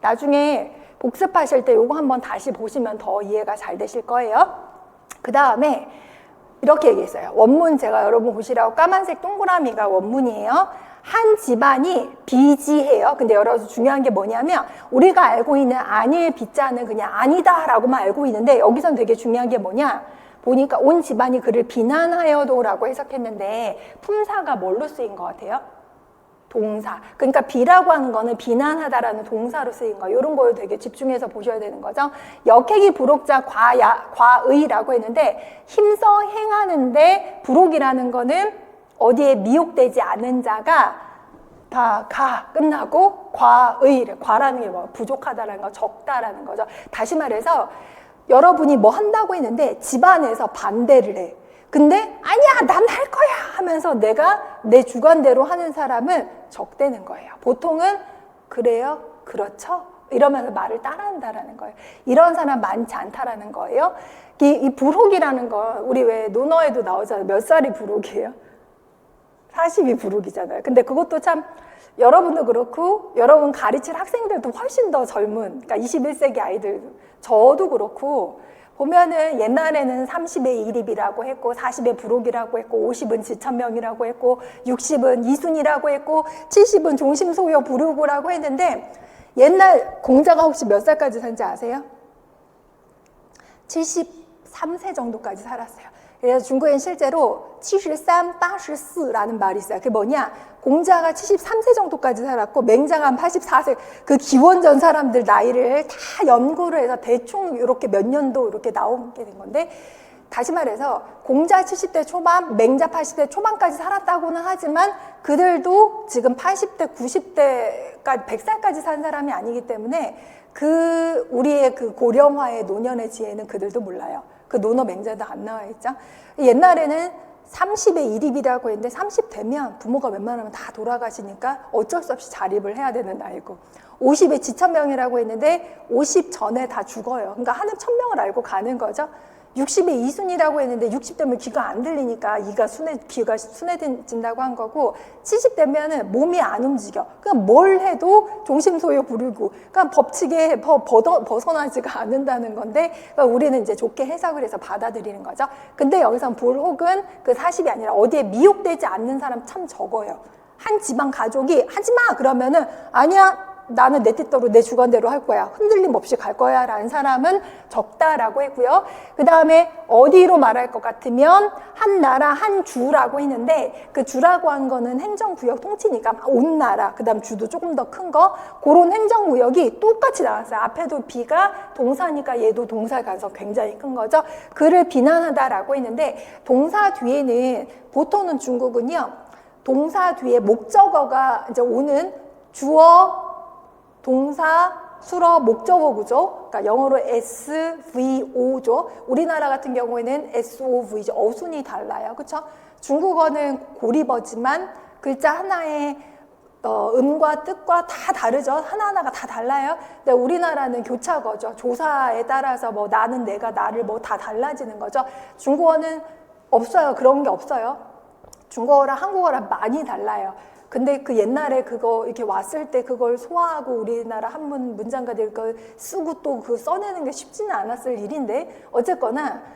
나중에 복습하실 때 이거 한번 다시 보시면 더 이해가 잘 되실 거예요. 그 다음에 이렇게 얘기했어요. 원문 제가 여러분 보시라고 까만색 동그라미가 원문이에요. 한 집안이 비지해요. 근데 여러분 중요한 게 뭐냐면 우리가 알고 있는 아닐 비자는 그냥 아니다 라고만 알고 있는데 여기선 되게 중요한 게 뭐냐, 보니까 온 집안이 그를 비난하여도 라고 해석했는데 품사가 뭘로 쓰인 것 같아요? 동사. 그러니까 비라고 하는 거는 비난하다라는 동사로 쓰인 거. 이런 걸 되게 집중해서 보셔야 되는 거죠. 역행이 부록자 과의라고 했는데 힘써 행하는데 부록이라는 거는 어디에 미혹되지 않은 자가 다 끝나고 과라는 게 뭐 부족하다라는 거, 적다라는 거죠. 다시 말해서 여러분이 뭐 한다고 했는데 집안에서 반대를 해. 근데 아니야 난 할 거야 하면서 내가 내 주관대로 하는 사람은 적대는 거예요. 보통은 그래요? 그렇죠? 이러면서 말을 따라한다라는 거예요. 이런 사람 많지 않다라는 거예요. 이 부록이라는 거 우리 왜 논어에도 나오잖아요. 몇 살이 부록이에요? 40이 부록이잖아요. 근데 그것도 참 여러분도 그렇고 여러분 가르칠 학생들도 훨씬 더 젊은, 그러니까 21세기 아이들, 저도 그렇고 보면은 옛날에는 30의 이립이라고 했고 40의 부록이라고 했고 50은 지천명이라고 했고 60은 이순이라고 했고 70은 종심소요 부르고라고 했는데 옛날 공자가 혹시 몇 살까지 산지 아세요? 73세 정도까지 살았어요. 그래서 중국엔 실제로 73, 84라는 말이 있어요. 그게 뭐냐? 공자가 73세 정도까지 살았고 맹자가 한 84세, 그 기원전 사람들 나이를 다 연구를 해서 대충 이렇게 몇 년도 이렇게 나오게 된 건데, 다시 말해서 공자 70대 초반, 맹자 80대 초반까지 살았다고는 하지만 그들도 지금 80대, 90대까지 100살까지 산 사람이 아니기 때문에 그 우리의 그 고령화의 노년의 지혜는 그들도 몰라요. 그 논어 맹자도 안 나와 있죠. 옛날에는 30의 이립이라고 했는데 30 되면 부모가 웬만하면 다 돌아가시니까 어쩔 수 없이 자립을 해야 되는 나이고, 50의 지천명이라고 했는데 50 전에 다 죽어요. 그러니까 하늘 천명을 알고 가는 거죠. 60의 이순이라고 했는데 60 되면 귀가 안 들리니까 귀가 순해진다고 한 거고, 70 되면은 몸이 안 움직여. 그냥 뭘 해도 종심소요 부르고, 그러니까 법칙에 벗어나지가 않는다는 건데, 그러니까 우리는 이제 좋게 해석을 해서 받아들이는 거죠. 근데 여기선 불혹은 그 40이 아니라 어디에 미혹되지 않는 사람 참 적어요. 한 집안 가족이 하지 마 그러면은 아니야, 나는 내 뜻대로 내 주관대로 할 거야, 흔들림 없이 갈 거야 라는 사람은 적다라고 했고요. 그 다음에 어디로 말할 것 같으면 한 나라 한 주라고 했는데, 그 주라고 한 거는 행정구역 통치니까 온 나라, 그 다음 주도 조금 더 큰 거, 그런 행정구역이 똑같이 나왔어요. 앞에도 비가 동사니까 얘도 동사 가서 굉장히 큰 거죠. 그를 비난하다라고 했는데, 동사 뒤에는 보통은 중국은요, 동사 뒤에 목적어가 이제 오는 주어, 동사, 수러, 목적어 구조, 그러니까 영어로 SVO죠. 우리나라 같은 경우에는 SOV죠. 어순이 달라요. 그렇죠? 중국어는 고리버지만 글자 하나의 음과 뜻과 다 다르죠. 하나하나가 다 달라요. 근데 우리나라는 교차거죠. 조사에 따라서 뭐 나는, 내가, 나를 뭐 다 달라지는 거죠. 중국어는 없어요. 그런 게 없어요. 중국어랑 한국어랑 많이 달라요. 근데 그 옛날에 그거 이렇게 왔을 때 그걸 소화하고 우리나라 한문 문장가들 걸 쓰고 또 그 써내는 게 쉽지는 않았을 일인데, 어쨌거나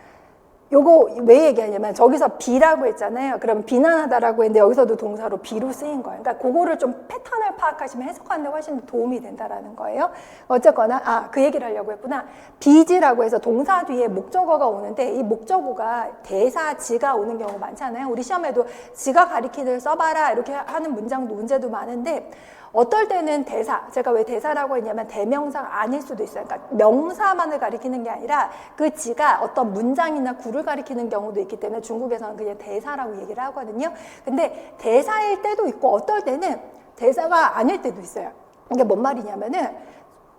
요거 왜 얘기하냐면 저기서 비라고 했잖아요. 그럼 비난하다라고 했는데 여기서도 동사로 비로 쓰인 거예요. 그러니까 그거를 좀 패턴을 파악하시면 해석하는 데 훨씬 도움이 된다라는 거예요. 어쨌거나 그 얘기를 하려고 했구나. 비지라고 해서 동사 뒤에 목적어가 오는데, 이 목적어가 대사, 지가 오는 경우 많잖아요. 우리 시험에도 지가 가리키는 써봐라 이렇게 하는 문제도 많은데, 어떨 때는 대사, 제가 왜 대사라고 했냐면 대명사가 아닐 수도 있어요. 그러니까 명사만을 가리키는 게 아니라 그 지가 어떤 문장이나 구를 가리키는 경우도 있기 때문에 중국에서는 그냥 대사라고 얘기를 하거든요. 근데 대사일 때도 있고 어떨 때는 대사가 아닐 때도 있어요. 이게 뭔 말이냐면은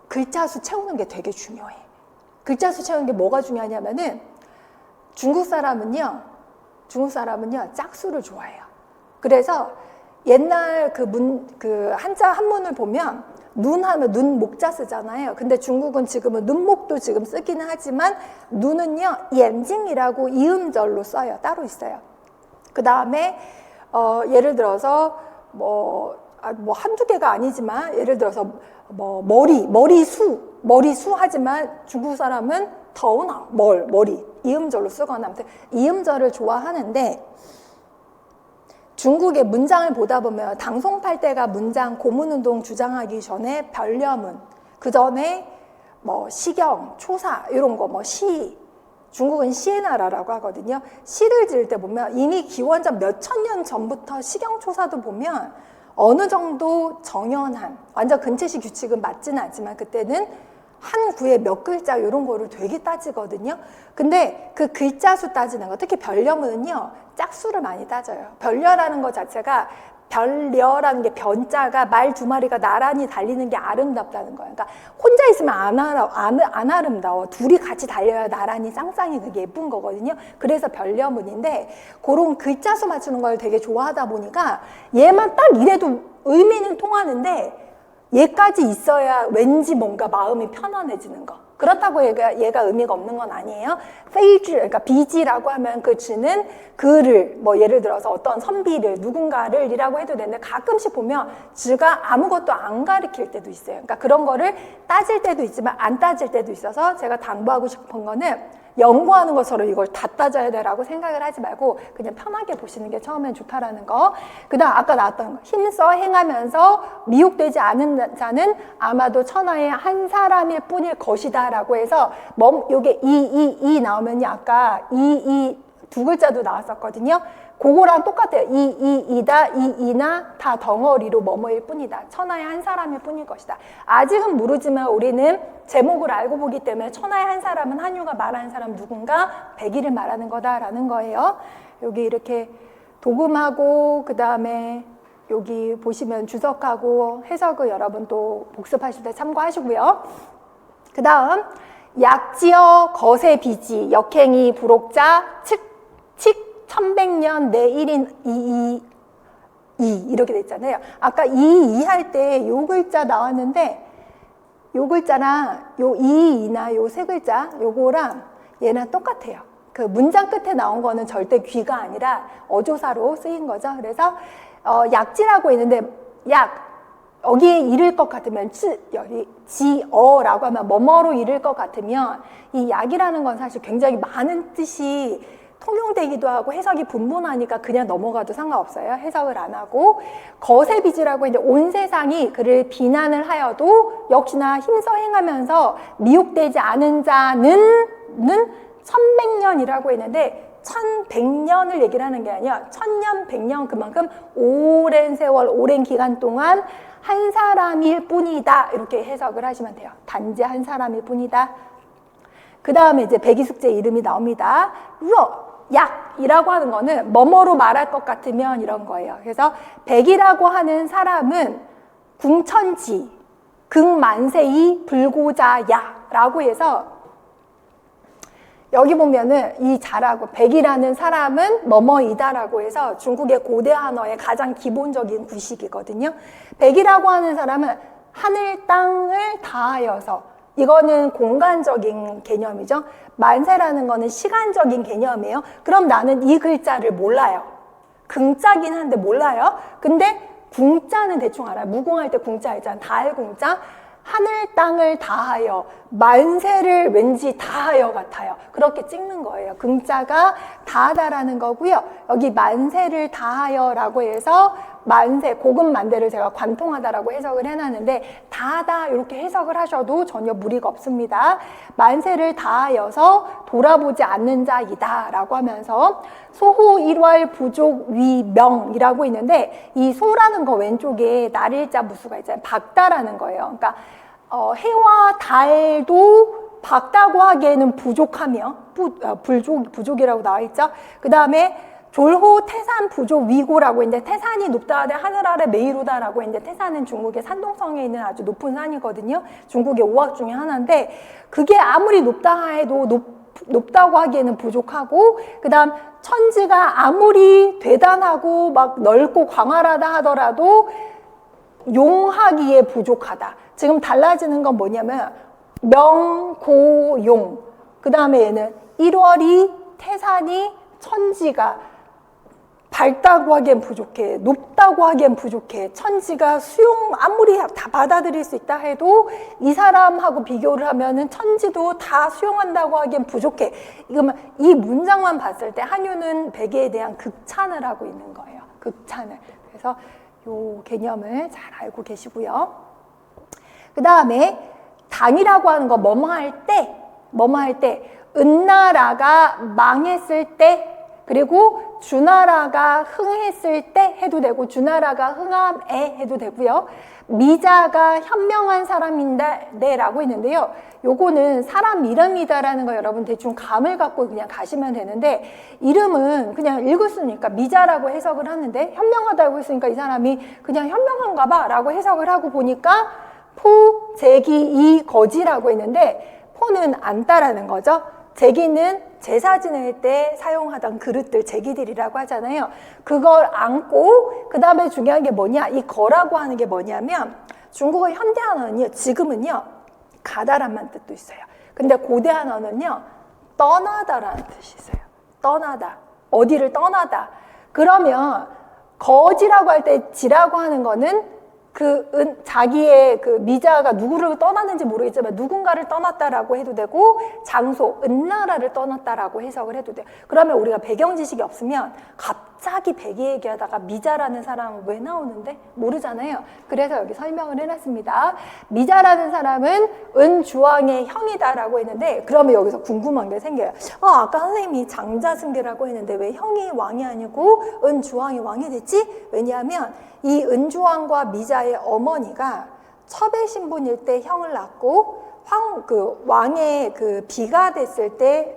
글자 수 채우는 게 되게 중요해. 글자 수 채우는 게 뭐가 중요하냐면은 중국 사람은요 짝수를 좋아해요. 그래서 옛날 그 한자 한문을 보면 눈 하면 눈 목자 쓰잖아요. 근데 중국은 지금은 눈목도 지금 쓰기는 하지만 눈은요 옌징이라고 이음절로 써요. 따로 있어요. 그 다음에 예를 들어서 뭐 한두 개가 아니지만 예를 들어서 뭐 머리수 하지만 중국 사람은 더우나 머리 이음절로 쓰거나 아무튼 이음절을 좋아하는데 중국의 문장을 보다 보면 당송팔대가 문장 고문운동 주장하기 전에 변려문, 그 전에 뭐 시경, 초사 이런 거 뭐 시, 중국은 시의 나라라고 하거든요. 시를 지을 때 보면 이미 기원전 몇천 년 전부터 시경, 초사도 보면 어느 정도 정연한 완전 근체시 규칙은 맞지는 않지만 그때는 한 구에 몇 글자 이런 거를 되게 따지거든요. 근데 그 글자 수 따지는 거, 특히 변려문은요 짝수를 많이 따져요. 변려라는 것 자체가 변려라는 게 변자가 말 두 마리가 나란히 달리는 게 아름답다는 거예요. 그러니까 혼자 있으면 안 아름다워. 둘이 같이 달려야 나란히 쌍쌍이 그게 예쁜 거거든요. 그래서 변려문인데 그런 글자 수 맞추는 걸 되게 좋아하다 보니까 얘만 딱 이래도 의미는 통하는데 얘까지 있어야 왠지 뭔가 마음이 편안해지는 거. 그렇다고 얘가 의미가 없는 건 아니에요. 페이지, 그러니까 비지라고 하면 그 지는 그를, 뭐 예를 들어서 어떤 선비를, 누군가를 이라고 해도 되는데 가끔씩 보면 지가 아무것도 안 가리킬 때도 있어요. 그러니까 그런 거를 따질 때도 있지만 안 따질 때도 있어서 제가 당부하고 싶은 거는 연구하는 것처럼 이걸 다 따져야 돼라고 생각을 하지 말고 그냥 편하게 보시는 게 처음엔 좋다라는 거. 그 다음 아까 나왔던 거, 힘써 행하면서 미혹되지 않은 자는 아마도 천하의 한 사람일 뿐일 것이다 라고 해서 요게 이 나오면요 아까 이 두 글자도 나왔었거든요. 그거랑 똑같아요. 이다, 이나 다 덩어리로 뭐뭐일 뿐이다. 천하의 한 사람일 뿐일 것이다. 아직은 모르지만 우리는 제목을 알고 보기 때문에 천하의 한 사람은 한유가 말하는 사람 누군가 백일을 말하는 거다라는 거예요. 여기 이렇게 도금하고 그 다음에 여기 보시면 주석하고 해석을 여러분 또 복습하실 때 참고하시고요. 그 다음 약지어 거세 비지 역행이 부록자 칙 1100년 내 1인 이렇게 돼 있잖아요. 아까 이 할 때 요 글자 나왔는데 요 글자랑 요 이나 요 세 글자 요거랑 얘랑 똑같아요. 그 문장 끝에 나온 거는 절대 귀가 아니라 어조사로 쓰인 거죠. 그래서 약지라고 있는데 여기에 이를 것 같으면 여기 지어라고 하면 뭐뭐로 이를 것 같으면 이 약이라는 건 사실 굉장히 많은 뜻이 통용되기도 하고 해석이 분분하니까 그냥 넘어가도 상관없어요. 해석을 안 하고 거세비지라고 이제 온 세상이 그를 비난을 하여도 역시나 힘써 행하면서 미혹되지 않은 자는 1100년이라고 했는데 1100년을 얘기를 하는 게 아니라 1000년, 100년 그만큼 오랜 세월, 오랜 기간 동안 한 사람일 뿐이다 이렇게 해석을 하시면 돼요. 단지 한 사람일 뿐이다. 그 다음에 이제 백이숙제 이름이 나옵니다. 약이라고 하는 거는 뭐뭐로 말할 것 같으면 이런 거예요. 그래서 백이라고 하는 사람은 궁천지, 극만세이 불고자야라고 해서 여기 보면은 이 자라고 백이라는 사람은 뭐뭐이다라고 해서 중국의 고대 한어의 가장 기본적인 구식이거든요. 백이라고 하는 사람은 하늘 땅을 다하여서 이거는 공간적인 개념이죠. 만세라는 거는 시간적인 개념이에요. 그럼 나는 이 글자를 몰라요. 긍자긴 한데 몰라요. 근데 궁자는 대충 알아요. 무궁할 때 궁자 있잖아요. 다할궁자. 하늘 땅을 다하여 만세를 왠지 다하여 같아요. 그렇게 찍는 거예요. 긍자가 다하다라는 거고요. 여기 만세를 다하여라고 해서 만세, 고급만대를 제가 관통하다라고 해석을 해놨는데 다하다 이렇게 해석을 하셔도 전혀 무리가 없습니다. 만세를 다하여서 돌아보지 않는 자이다 라고 하면서 소호 일월 부족 위명이라고 있는데 이 소라는 거 왼쪽에 날일자 무수가 있잖아요. 밝다라는 거예요. 그러니까 해와 달도 밝다고 하기에는 부족하며 부족이라고 나와 있죠. 그 다음에 졸호 태산 부족 위고라고 있는데 태산이 높다 하되 하늘 아래 메이루다라고 있는데 태산은 중국의 산동성에 있는 아주 높은 산이거든요. 중국의 5학 중에 하나인데 그게 아무리 높다 해도 높다고 하기에는 부족하고 그 다음 천지가 아무리 대단하고 막 넓고 광활하다 하더라도 용하기에 부족하다. 지금 달라지는 건 뭐냐면 명, 고, 용. 그 다음에 얘는 1월이 태산이 천지가 밝다고 하기엔 부족해, 높다고 하기엔 부족해, 천지가 아무리 다 받아들일 수 있다 해도 이 사람하고 비교를 하면은 천지도 다 수용한다고 하기엔 부족해. 이 문장만 봤을 때 한유는 베개에 대한 극찬을 하고 있는 거예요. 극찬을. 그래서 요 개념을 잘 알고 계시고요. 그 다음에 당이라고 하는 거 뭐뭐 할 때, 은나라가 망했을 때, 그리고 주나라가 흥했을 때 해도 되고, 주나라가 흥함에 해도 되고요. 미자가 현명한 사람인데 라고 했는데요. 요거는 사람 이름이다라는 거 여러분 대충 감을 갖고 그냥 가시면 되는데, 이름은 그냥 읽었으니까 미자라고 해석을 하는데, 현명하다고 했으니까 이 사람이 그냥 현명한가 봐 라고 해석을 하고 보니까 포, 제기, 이, 거지라고 했는데, 포는 안다라는 거죠. 제기는 제사 지낼 때 사용하던 그릇들, 제기들이라고 하잖아요. 그걸 안고, 그 다음에 중요한 게 뭐냐, 이 거라고 하는 게 뭐냐면, 중국어 현대한어는요, 지금은요, 가다란만 뜻도 있어요. 근데 고대한어는요, 떠나다라는 뜻이 있어요. 떠나다. 어디를 떠나다. 그러면 거지라고 할 때 지라고 하는 거는 자기의 그 미자가 누구를 떠났는지 모르겠지만 누군가를 떠났다라고 해도 되고, 장소, 은나라를 떠났다라고 해석을 해도 돼요. 그러면 우리가 배경 지식이 없으면 갑자기 백이 얘기하다가 미자라는 사람은 왜 나오는데? 모르잖아요. 그래서 여기 설명을 해놨습니다. 미자라는 사람은 은주왕의 형이다라고 했는데, 그러면 여기서 궁금한 게 생겨요. 아까 선생님이 장자승계라고 했는데 왜 형이 왕이 아니고 은주왕이 왕이 됐지? 왜냐하면 이 은주왕과 미자의 어머니가 첩의 신분일 때 형을 낳고 왕의 그 비가 됐을 때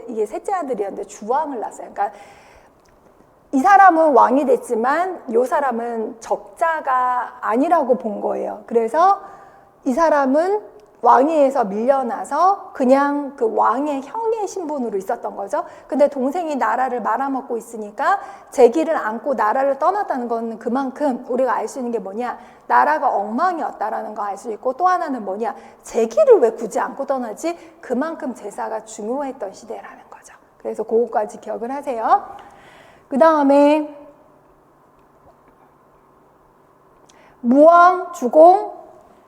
이게 셋째 아들이었는데 주왕을 낳았어요. 그러니까 이 사람은 왕이 됐지만 이 사람은 적자가 아니라고 본 거예요. 그래서 이 사람은 왕위에서 밀려나서 그냥 그 왕의 형의 신분으로 있었던 거죠. 근데 동생이 나라를 말아먹고 있으니까 제기를 안고 나라를 떠났다는 건 그만큼 우리가 알 수 있는 게 뭐냐, 나라가 엉망이었다라는 거 알 수 있고, 또 하나는 뭐냐, 제기를 왜 굳이 안고 떠나지? 그만큼 제사가 중요했던 시대라는 거죠. 그래서 그거까지 기억을 하세요. 그 다음에 무왕, 주공,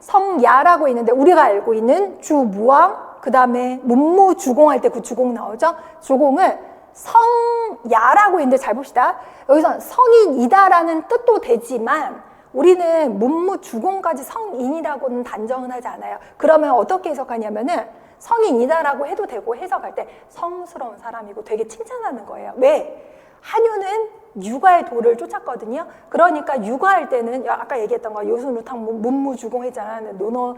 성야라고 있는데, 우리가 알고 있는 주무왕, 그 다음에 문무주공할 때 그 주공 나오죠? 주공을 성야라고 있는데, 잘 봅시다. 여기서 성인이다라는 뜻도 되지만 우리는 문무주공까지 성인이라고는 단정은 하지 않아요. 그러면 어떻게 해석하냐면은 성인이다라고 해도 되고, 해석할 때 성스러운 사람이고 되게 칭찬하는 거예요. 왜? 한유는 육아의 도를 쫓았거든요. 그러니까 육아할 때는 아까 얘기했던 거 요순루탕 문무주공 했잖아요. 노노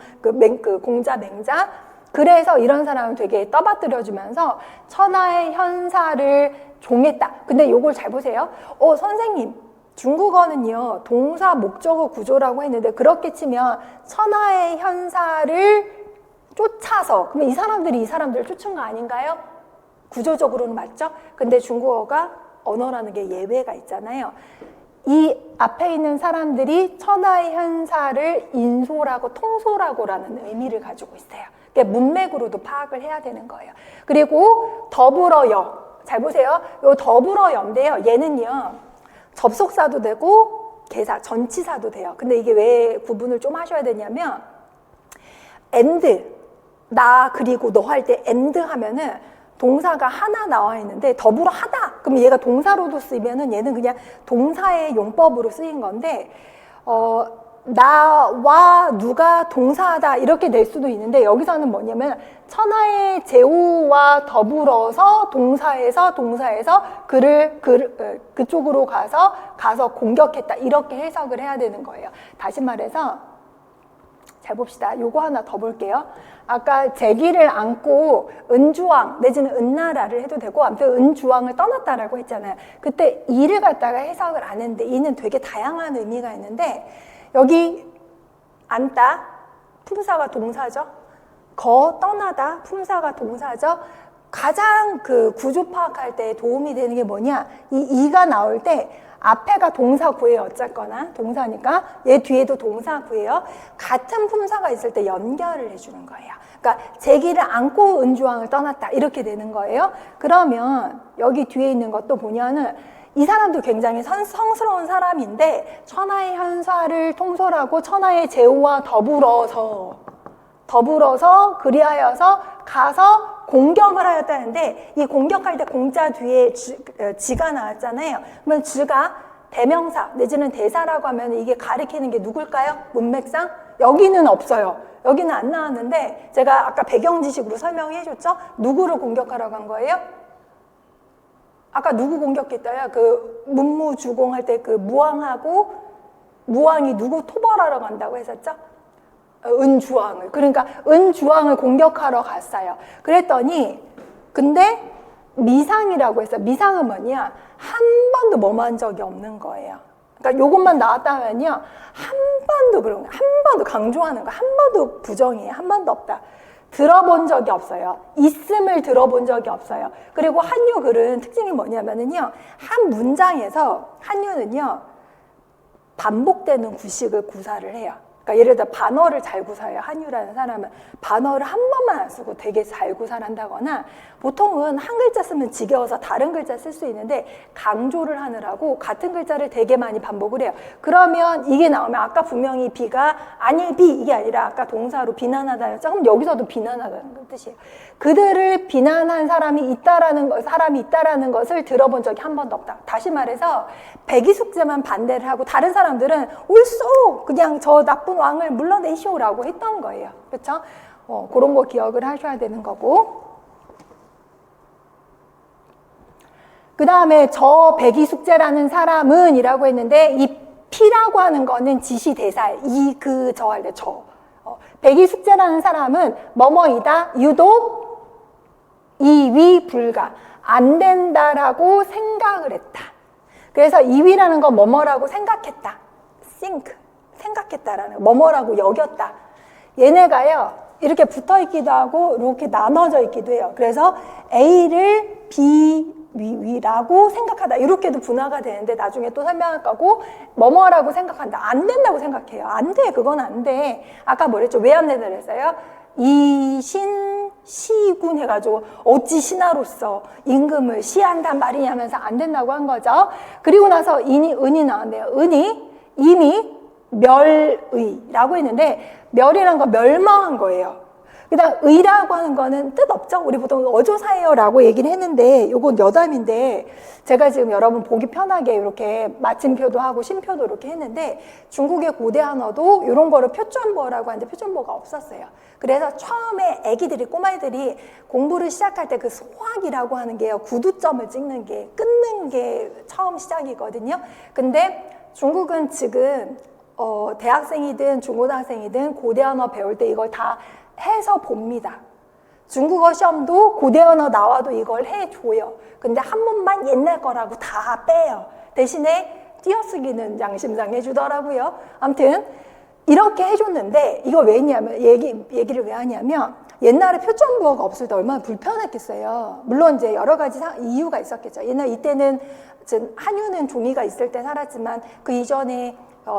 공자 맹자. 그래서 이런 사람은 되게 떠받들여주면서 천하의 현사를 종했다. 근데 요걸 잘 보세요. 선생님, 중국어는요 동사 목적어 구조라고 했는데, 그렇게 치면 천하의 현사를 쫓아서, 그러면 이 사람들을 쫓은 거 아닌가요? 구조적으로는 맞죠? 근데 중국어가 언어라는 게 예외가 있잖아요. 이 앞에 있는 사람들이 천하의 현사를 인소라고 통소라고라는 의미를 가지고 있어요. 그러니까 문맥으로도 파악을 해야 되는 거예요. 그리고 더불어여, 잘 보세요. 요 더불어여인데요, 얘는요 접속사도 되고 개사, 전치사도 돼요. 근데 이게 왜 구분을 좀 하셔야 되냐면, and, 나 그리고 너 할 때 and 하면은 동사가 하나 나와 있는데 더불어 하다, 그럼 얘가 동사로도 쓰이면은 얘는 그냥 동사의 용법으로 쓰인 건데, 나와 누가 동사하다 이렇게 될 수도 있는데, 여기서는 뭐냐면 천하의 제후와 더불어서 동사에서 그쪽으로 가서 공격했다, 이렇게 해석을 해야 되는 거예요. 다시 말해서 잘 봅시다. 요거 하나 더 볼게요. 아까 제기를 안고 은주왕 내지는 은나라를 해도 되고, 아무튼 은주왕을 떠났다라고 했잖아요. 그때 이를 갖다가 해석을 안 했는데, 이는 되게 다양한 의미가 있는데, 여기 안다, 품사가 동사죠. 떠나다, 품사가 동사죠. 가장 그 구조 파악할 때 도움이 되는 게 뭐냐, 이가 나올 때 앞에가 동사 구해요. 어쨌거나 동사니까 얘 뒤에도 동사 구해요. 같은 품사가 있을 때 연결을 해주는 거예요. 그러니까 제기를 안고 은주왕을 떠났다, 이렇게 되는 거예요. 그러면 여기 뒤에 있는 것도 보면은 이 사람도 굉장히 성스러운 사람인데 천하의 현사를 통솔하고 천하의 제후와 더불어서 그리하여서 가서 공격을 하였다는데, 이 공격할 때 공자 뒤에 지가 나왔잖아요. 그러면 지가 대명사 내지는 대사라고 하면 이게 가리키는 게 누굴까요? 문맥상 여기는 없어요. 여기는 안 나왔는데 제가 아까 배경 지식으로 설명해 줬죠? 누구를 공격하라고 한 거예요? 아까 누구 공격했어요? 그 문무주공할 때 그 무왕이 누구 토벌하러 간다고 했었죠? 은주왕을. 그러니까 은주왕을 공격하러 갔어요. 그랬더니 근데 미상이라고 했어요. 미상은 뭐냐? 한 번도 뭐만 적이 없는 거예요. 그러니까 요것만 나왔다면요, 한 번도 그런 거, 한 번도 강조하는 거, 한 번도 부정이에요. 한 번도 없다. 들어본 적이 없어요. 있음을 들어본 적이 없어요. 그리고 한유 글은 특징이 뭐냐면은요, 한 문장에서 한유는요 반복되는 구식을 구사를 해요. 그러니까 예를 들어 반어를 잘 구사해요. 한유라는 사람은 반어를 한 번만 안 쓰고 되게 잘 구사를 한다거나, 보통은 한 글자 쓰면 지겨워서 다른 글자 쓸 수 있는데 강조를 하느라고 같은 글자를 되게 많이 반복을 해요. 그러면 이게 나오면 아까 분명히 비가 아니 비 이게 아니라 아까 동사로 비난하다였죠. 그럼 여기서도 비난하다는 뜻이에요. 그들을 비난한 사람이 있다라는 것을 들어본 적이 한 번도 없다. 다시 말해서 백이숙제만 반대를 하고 다른 사람들은 옳소 그냥 저 나쁜 왕을 물러내시오라고 했던 거예요. 그렇죠? 그런 거 기억을 하셔야 되는 거고. 그 다음에 저 백이숙제라는 사람은 이라고 했는데, 이 피라고 하는 거는 지시대사예요. 저 할 때 저. 백이숙제라는 사람은 뭐뭐이다, 유독 이위 불가, 안 된다라고 생각을 했다. 그래서 이위라는 건 뭐뭐라고 생각했다. think, 생각했다라는 뭐뭐라고 여겼다. 얘네가요 이렇게 붙어있기도 하고 이렇게 나눠져 있기도 해요. 그래서 A를 비위라고 생각하다 이렇게도 분화가 되는데 나중에 또 설명할 거고, 뭐뭐라고 생각한다. 안 된다고 생각해요. 안 돼. 그건 안 돼. 아까 뭐랬죠? 왜 안 된다고 했어요? 시군 해가지고 어찌 신하로서 임금을 시한단 말이냐면서 안 된다고 한 거죠. 그리고 나서 은이 나왔네요. 은이 이미 멸의라고 했는데, 멸이란 건 멸망한 거예요. 그 다음 의라고 하는 거는 뜻 없죠. 우리 보통 어조사예요 라고 얘기를 했는데, 요건 여담인데 제가 지금 여러분 보기 편하게 이렇게 마침표도 하고 심표도 이렇게 했는데, 중국의 고대 한어도 이런 거를 표전보라고 하는데 표전보가 없었어요. 그래서 처음에 꼬마애들이 공부를 시작할 때 그 소학이라고 하는 게요, 구두점을 찍는 게, 끊는 게 처음 시작이거든요. 근데 중국은 지금 대학생이든 중고등학생이든 고대 한어 배울 때 이걸 다 해서 봅니다. 중국어 시험도 고대 언어 나와도 이걸 해줘요. 근데 한 번만 옛날 거라고 다 빼요. 대신에 띄어쓰기는 양심상 해주더라고요. 아무튼 이렇게 해줬는데, 이거 왜냐면 얘기를 왜 하냐면, 옛날에 표준국어가 없을 때 얼마나 불편했겠어요. 물론 이제 여러 가지 이유가 있었겠죠. 옛날 이때는 한유는 종이가 있을 때 살았지만 그 이전에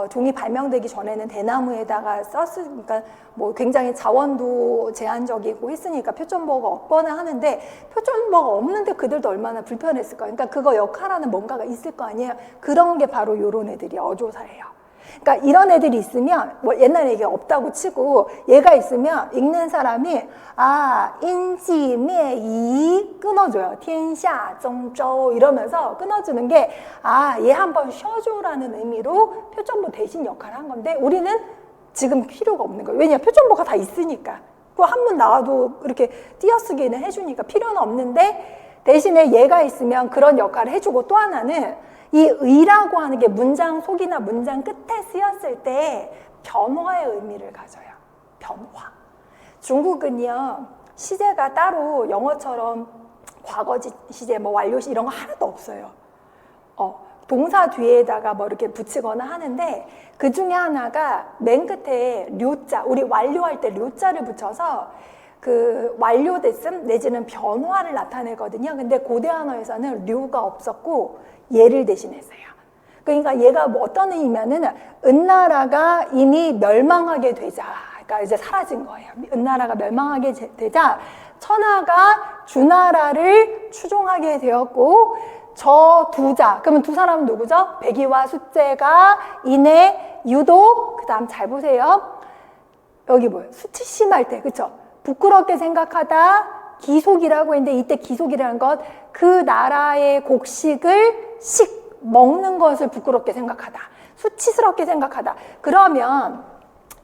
종이 발명되기 전에는 대나무에다가 썼으니까 뭐 굉장히 자원도 제한적이고 했으니까 표준보어가 없거나 하는데, 표준보어가 없는데 그들도 얼마나 불편했을까요? 그러니까 그거 역할하는 뭔가가 있을 거 아니에요. 그런 게 바로 요런 애들이 어조사예요. 그러니까 이런 애들이 있으면, 뭐 옛날에 이게 없다고 치고 얘가 있으면 읽는 사람이 인지매이 끊어줘요.天下 정조 이러면서 끊어주는 게, 얘 한번 쉬어줘라는 의미로 표준보 대신 역할을 한 건데, 우리는 지금 필요가 없는 거예요. 왜냐, 표준보가 다 있으니까. 그거 한 번 나와도 이렇게 띄어쓰기는 해주니까 필요는 없는데, 대신에 얘가 있으면 그런 역할을 해주고, 또 하나는 이 의라고 하는 게 문장 속이나 문장 끝에 쓰였을 때 변화의 의미를 가져요. 변화. 중국은요, 시제가 따로 영어처럼 과거지 시제, 뭐 완료시 이런 거 하나도 없어요. 동사 뒤에다가 뭐 이렇게 붙이거나 하는데, 그 중에 하나가 맨 끝에 료자, 우리 완료할 때 료자를 붙여서 그 완료됐음 내지는 변화를 나타내거든요. 근데 고대 한어에서는 료가 없었고 얘를 대신했어요. 그러니까 얘가 뭐 어떤 의미냐면은 은나라가 이미 멸망하게 되자, 그러니까 이제 사라진 거예요. 은나라가 멸망하게 되자 천하가 주나라를 추종하게 되었고, 저 두자. 그러면 두 사람은 누구죠? 백이와 숫재가 인해 유독. 그 다음 잘 보세요. 여기 뭐예요? 수치심할 때, 그쵸? 부끄럽게 생각하다 기속이라고 했는데 이때 기속이라는 것, 그 나라의 곡식을 먹는 것을 부끄럽게 생각하다. 수치스럽게 생각하다. 그러면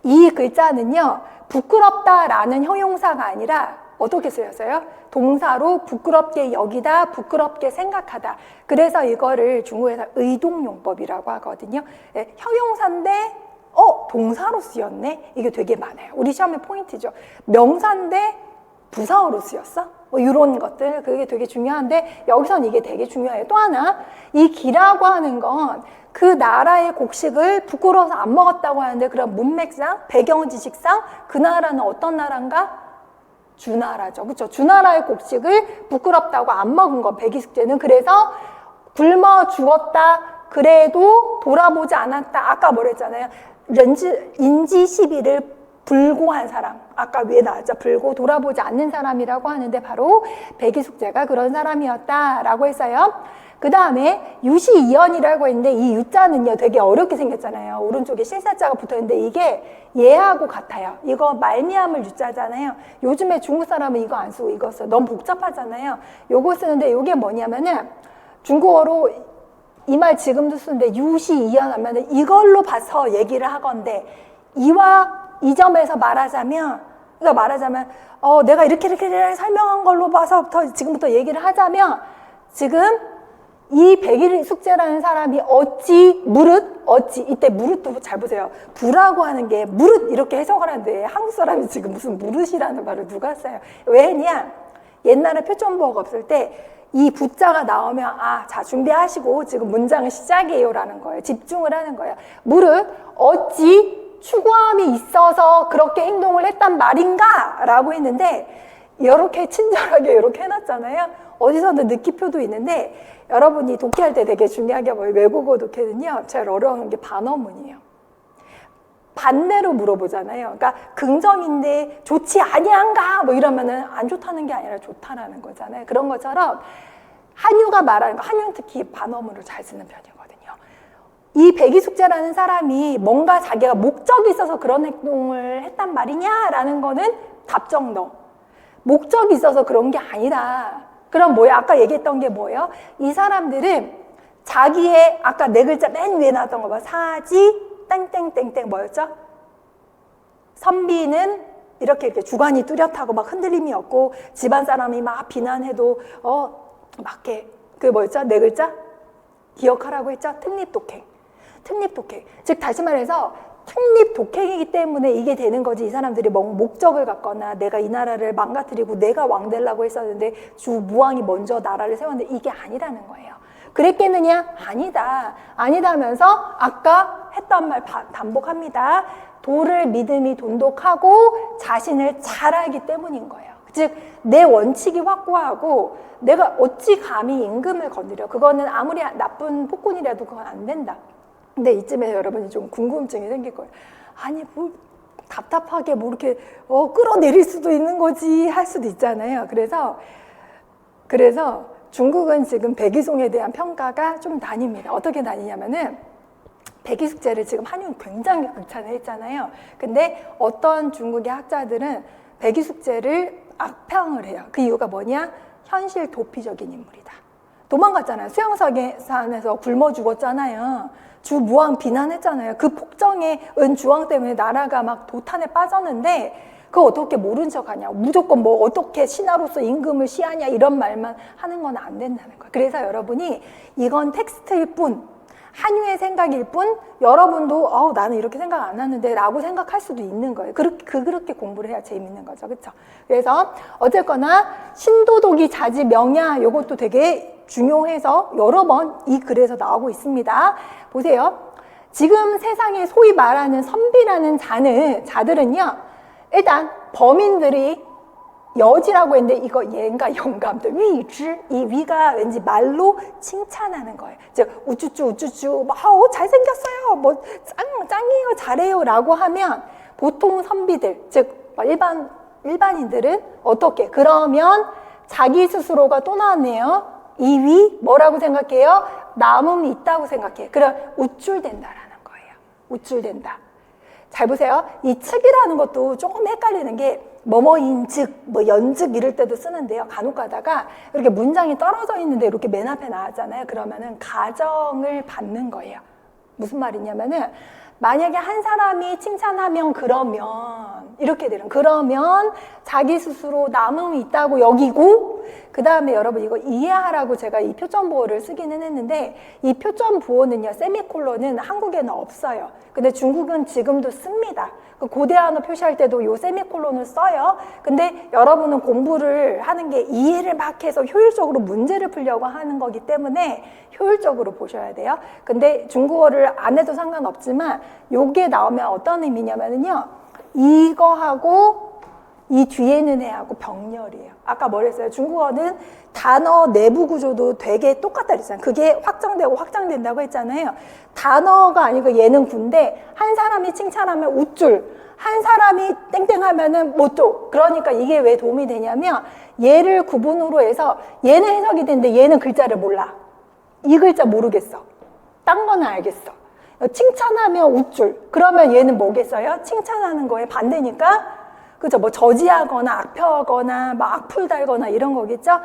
이 글자는요, 부끄럽다라는 형용사가 아니라 어떻게 쓰였어요? 동사로 부끄럽게 여기다, 부끄럽게 생각하다. 그래서 이거를 중국에서 의동용법이라고 하거든요. 네, 형용사인데 동사로 쓰였네? 이게 되게 많아요. 우리 시험의 포인트죠. 명사인데 부사어로 쓰였어? 뭐 이런 것들, 그게 되게 중요한데 여기선 이게 되게 중요해요. 또 하나, 이 기라고 하는 건 그 나라의 곡식을 부끄러워서 안 먹었다고 하는데, 그런 문맥상, 배경 지식상 그 나라는 어떤 나라인가? 주나라죠. 그렇죠? 주나라의 곡식을 부끄럽다고 안 먹은 거, 백이숙제는. 그래서 굶어 죽었다 그래도 돌아보지 않았다. 아까 뭐랬잖아요. 인지 시비를 불고한 사람. 아까 위에 나왔죠. 불고 돌아보지 않는 사람이라고 하는데 바로 백이숙제가 그런 사람이었다라고 했어요. 그 다음에 유시이연이라고 했는데 이 유자는요 되게 어렵게 생겼잖아요. 오른쪽에 실사자가 붙어있는데 이게 얘하고 같아요. 이거 말미암을 유자잖아요. 요즘에 중국 사람은 이거 안 쓰고 이거 써요. 너무 복잡하잖아요. 요거 쓰는데 이게 뭐냐면은 중국어로 이 말 지금도 쓰는데 유시이연 하면은 이걸로 봐서 얘기를 하건데, 이와 이 점에서 말하자면, 그러니까 말하자면 내가 이렇게 설명한 걸로 봐서부터 지금부터 얘기를 하자면, 지금 이 백일숙제라는 사람이 이때 무릇도 잘 보세요. 부라고 하는 게 무릇 이렇게 해석을 하는데 한국 사람이 지금 무슨 무릇이라는 말을 누가 써요? 왜 했냐? 옛날에 표준어가 없을 때 이 부자가 나오면 자 준비하시고 지금 문장을 시작해요라는 거예요. 집중을 하는 거예요. 무릇 어찌 추구함이 있어서 그렇게 행동을 했단 말인가? 라고 했는데 이렇게 친절하게 이렇게 해놨잖아요. 어디서는 느낌표도 있는데, 여러분이 독해할 때 되게 중요한 게 뭐예요? 외국어 독해는요 제일 어려운 게 반어문이에요. 반대로 물어보잖아요. 그러니까 긍정인데 좋지 아니한가? 뭐 이러면은 안 좋다는 게 아니라 좋다라는 거잖아요. 그런 것처럼 한유가 말하는 거, 한유는 특히 반어문을 잘 쓰는 편이거든요. 이 백이숙제라는 사람이 뭔가 자기가 목적이 있어서 그런 행동을 했단 말이냐라는 거는 답정너. 목적이 있어서 그런 게 아니라. 그럼 뭐야? 아까 얘기했던 게 뭐예요? 이 사람들은 자기의 아까 네 글자 맨 위에 나왔던 거 봐. 사지 땡땡땡땡 뭐였죠? 선비는 이렇게 주관이 뚜렷하고 막 흔들림이 없고 집안 사람이 막 비난해도 맞게 그 뭐였죠? 네 글자? 기억하라고 했죠? 특립독행. 특립독행. 즉 다시 말해서 특립독행이기 때문에 이게 되는 거지. 이 사람들이 목적을 갖거나 내가 이 나라를 망가뜨리고 내가 왕 되려고 했었는데 주무왕이 먼저 나라를 세웠는데 이게 아니라는 거예요. 그랬겠느냐? 아니다. 아니다 하면서 아까 했던 말 반복합니다. 도를 믿음이 돈독하고 자신을 잘 알기 때문인 거예요. 즉 내 원칙이 확고하고 내가 어찌 감히 임금을 건드려. 그거는 아무리 나쁜 폭군이라도 그건 안 된다. 근데 이쯤에서 여러분이 좀 궁금증이 생길 거예요. 아니 뭐 답답하게 뭐 이렇게 끌어내릴 수도 있는 거지 할 수도 있잖아요. 그래서 중국은 지금 백이송에 대한 평가가 좀 나뉩니다. 어떻게 나뉘냐면은 백이숙제를 지금 한유는 굉장히 극찬을 했잖아요. 근데 어떤 중국의 학자들은 백이숙제를 악평을 해요. 그 이유가 뭐냐? 현실 도피적인 인물이다. 도망갔잖아요. 수영산에서 굶어 죽었잖아요. 주무왕 비난했잖아요. 그 폭정에 주왕 때문에 나라가 막 도탄에 빠졌는데 그거 어떻게 모른 척하냐. 무조건 뭐 어떻게 신하로서 임금을 시하냐 이런 말만 하는 건 안 된다는 거예요. 그래서 여러분이 이건 텍스트일 뿐, 한유의 생각일 뿐, 여러분도 나는 이렇게 생각 안 하는데 라고 생각할 수도 있는 거예요. 그렇게 공부를 해야 재밌는 거죠. 그렇죠? 그래서 어쨌거나 신도독이 자지 명야 이것도 되게 중요해서 여러 번 이 글에서 나오고 있습니다. 보세요. 지금 세상에 소위 말하는 선비라는 자들은요. 일단 범인들이 여지라고 했는데 이거 얘가 영감들 위지, 이 위가 왠지 말로 칭찬하는 거예요. 즉 우쭈쭈 막 잘생겼어요, 뭐 짱이에요, 잘해요 라고 하면 보통 선비들, 즉 일반인들은 어떻게? 그러면 자기 스스로가 또 나왔네요. 2위 뭐라고 생각해요? 남음이 있다고 생각해요. 그럼 우쭐댄다라는 거예요. 우쭐댄다. 잘 보세요. 이 측이라는 것도 조금 헷갈리는 게 뭐뭐인 즉, 뭐 연즉 이럴 때도 쓰는데요. 간혹 가다가 이렇게 문장이 떨어져 있는데 이렇게 맨 앞에 나왔잖아요. 그러면은 가정을 받는 거예요. 무슨 말이냐면은 만약에 한 사람이 칭찬하면 그러면 이렇게 되는 그러면 자기 스스로 남음이 있다고 여기고 그 다음에 여러분 이거 이해하라고 제가 이 표점 부호를 쓰기는 했는데 이 표점 부호는요 세미콜론은 한국에는 없어요. 근데 중국은 지금도 씁니다. 고대한어 표시할 때도 요 세미콜론을 써요. 근데 여러분은 공부를 하는 게 이해를 막 해서 효율적으로 문제를 풀려고 하는 거기 때문에 효율적으로 보셔야 돼요. 근데 중국어를 안 해도 상관없지만 요게 나오면 어떤 의미냐면요. 이거하고 이 뒤에는 애하고 병렬이에요. 아까 뭐랬어요? 중국어는 단어 내부 구조도 되게 똑같다 그랬잖아요. 그게 확정되고 확장된다고 했잖아요. 단어가 아니고 얘는 군데 한 사람이 칭찬하면 우쭐, 한 사람이 땡땡하면은 못도. 그러니까 이게 왜 도움이 되냐면 얘를 구분으로 해서 얘는 해석이 되는데 얘는 글자를 몰라. 이 글자 모르겠어. 딴 거는 알겠어. 칭찬하면 우쭐. 그러면 얘는 뭐겠어요? 칭찬하는 거에 반대니까 그죠? 뭐 저지하거나 악평하거나 막 악플 달거나 이런 거겠죠?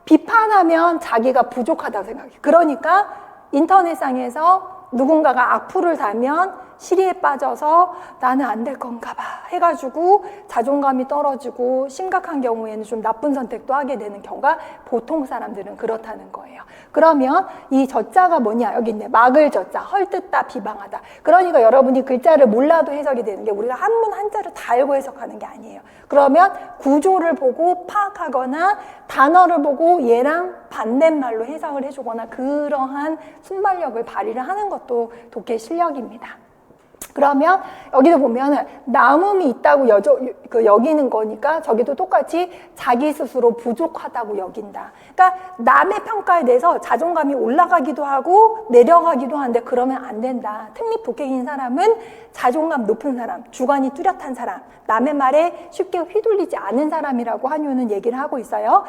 비판하면 자기가 부족하다고 생각해요. 그러니까 인터넷상에서 누군가가 악플을 달면 시리에 빠져서 나는 안 될 건가 봐 해가지고 자존감이 떨어지고 심각한 경우에는 좀 나쁜 선택도 하게 되는 경우가 보통 사람들은 그렇다는 거예요. 그러면 이 저자가 뭐냐? 여기 있네. 막을 저자, 헐뜯다, 비방하다. 그러니까 여러분이 글자를 몰라도 해석이 되는 게 우리가 한문 한자를 다 알고 해석하는 게 아니에요. 그러면 구조를 보고 파악하거나 단어를 보고 얘랑 반대말로 해석을 해주거나 그러한 순발력을 발휘를 하는 것도 독해 실력입니다. 그러면 여기도 보면은 남음이 있다고 여기는 거니까 저기도 똑같이 자기 스스로 부족하다고 여긴다. 그러니까 남의 평가에 대해서 자존감이 올라가기도 하고 내려가기도 하는데 그러면 안 된다. 특립독해인 사람은 자존감 높은 사람, 주관이 뚜렷한 사람, 남의 말에 쉽게 휘둘리지 않은 사람이라고 한유는 얘기를 하고 있어요.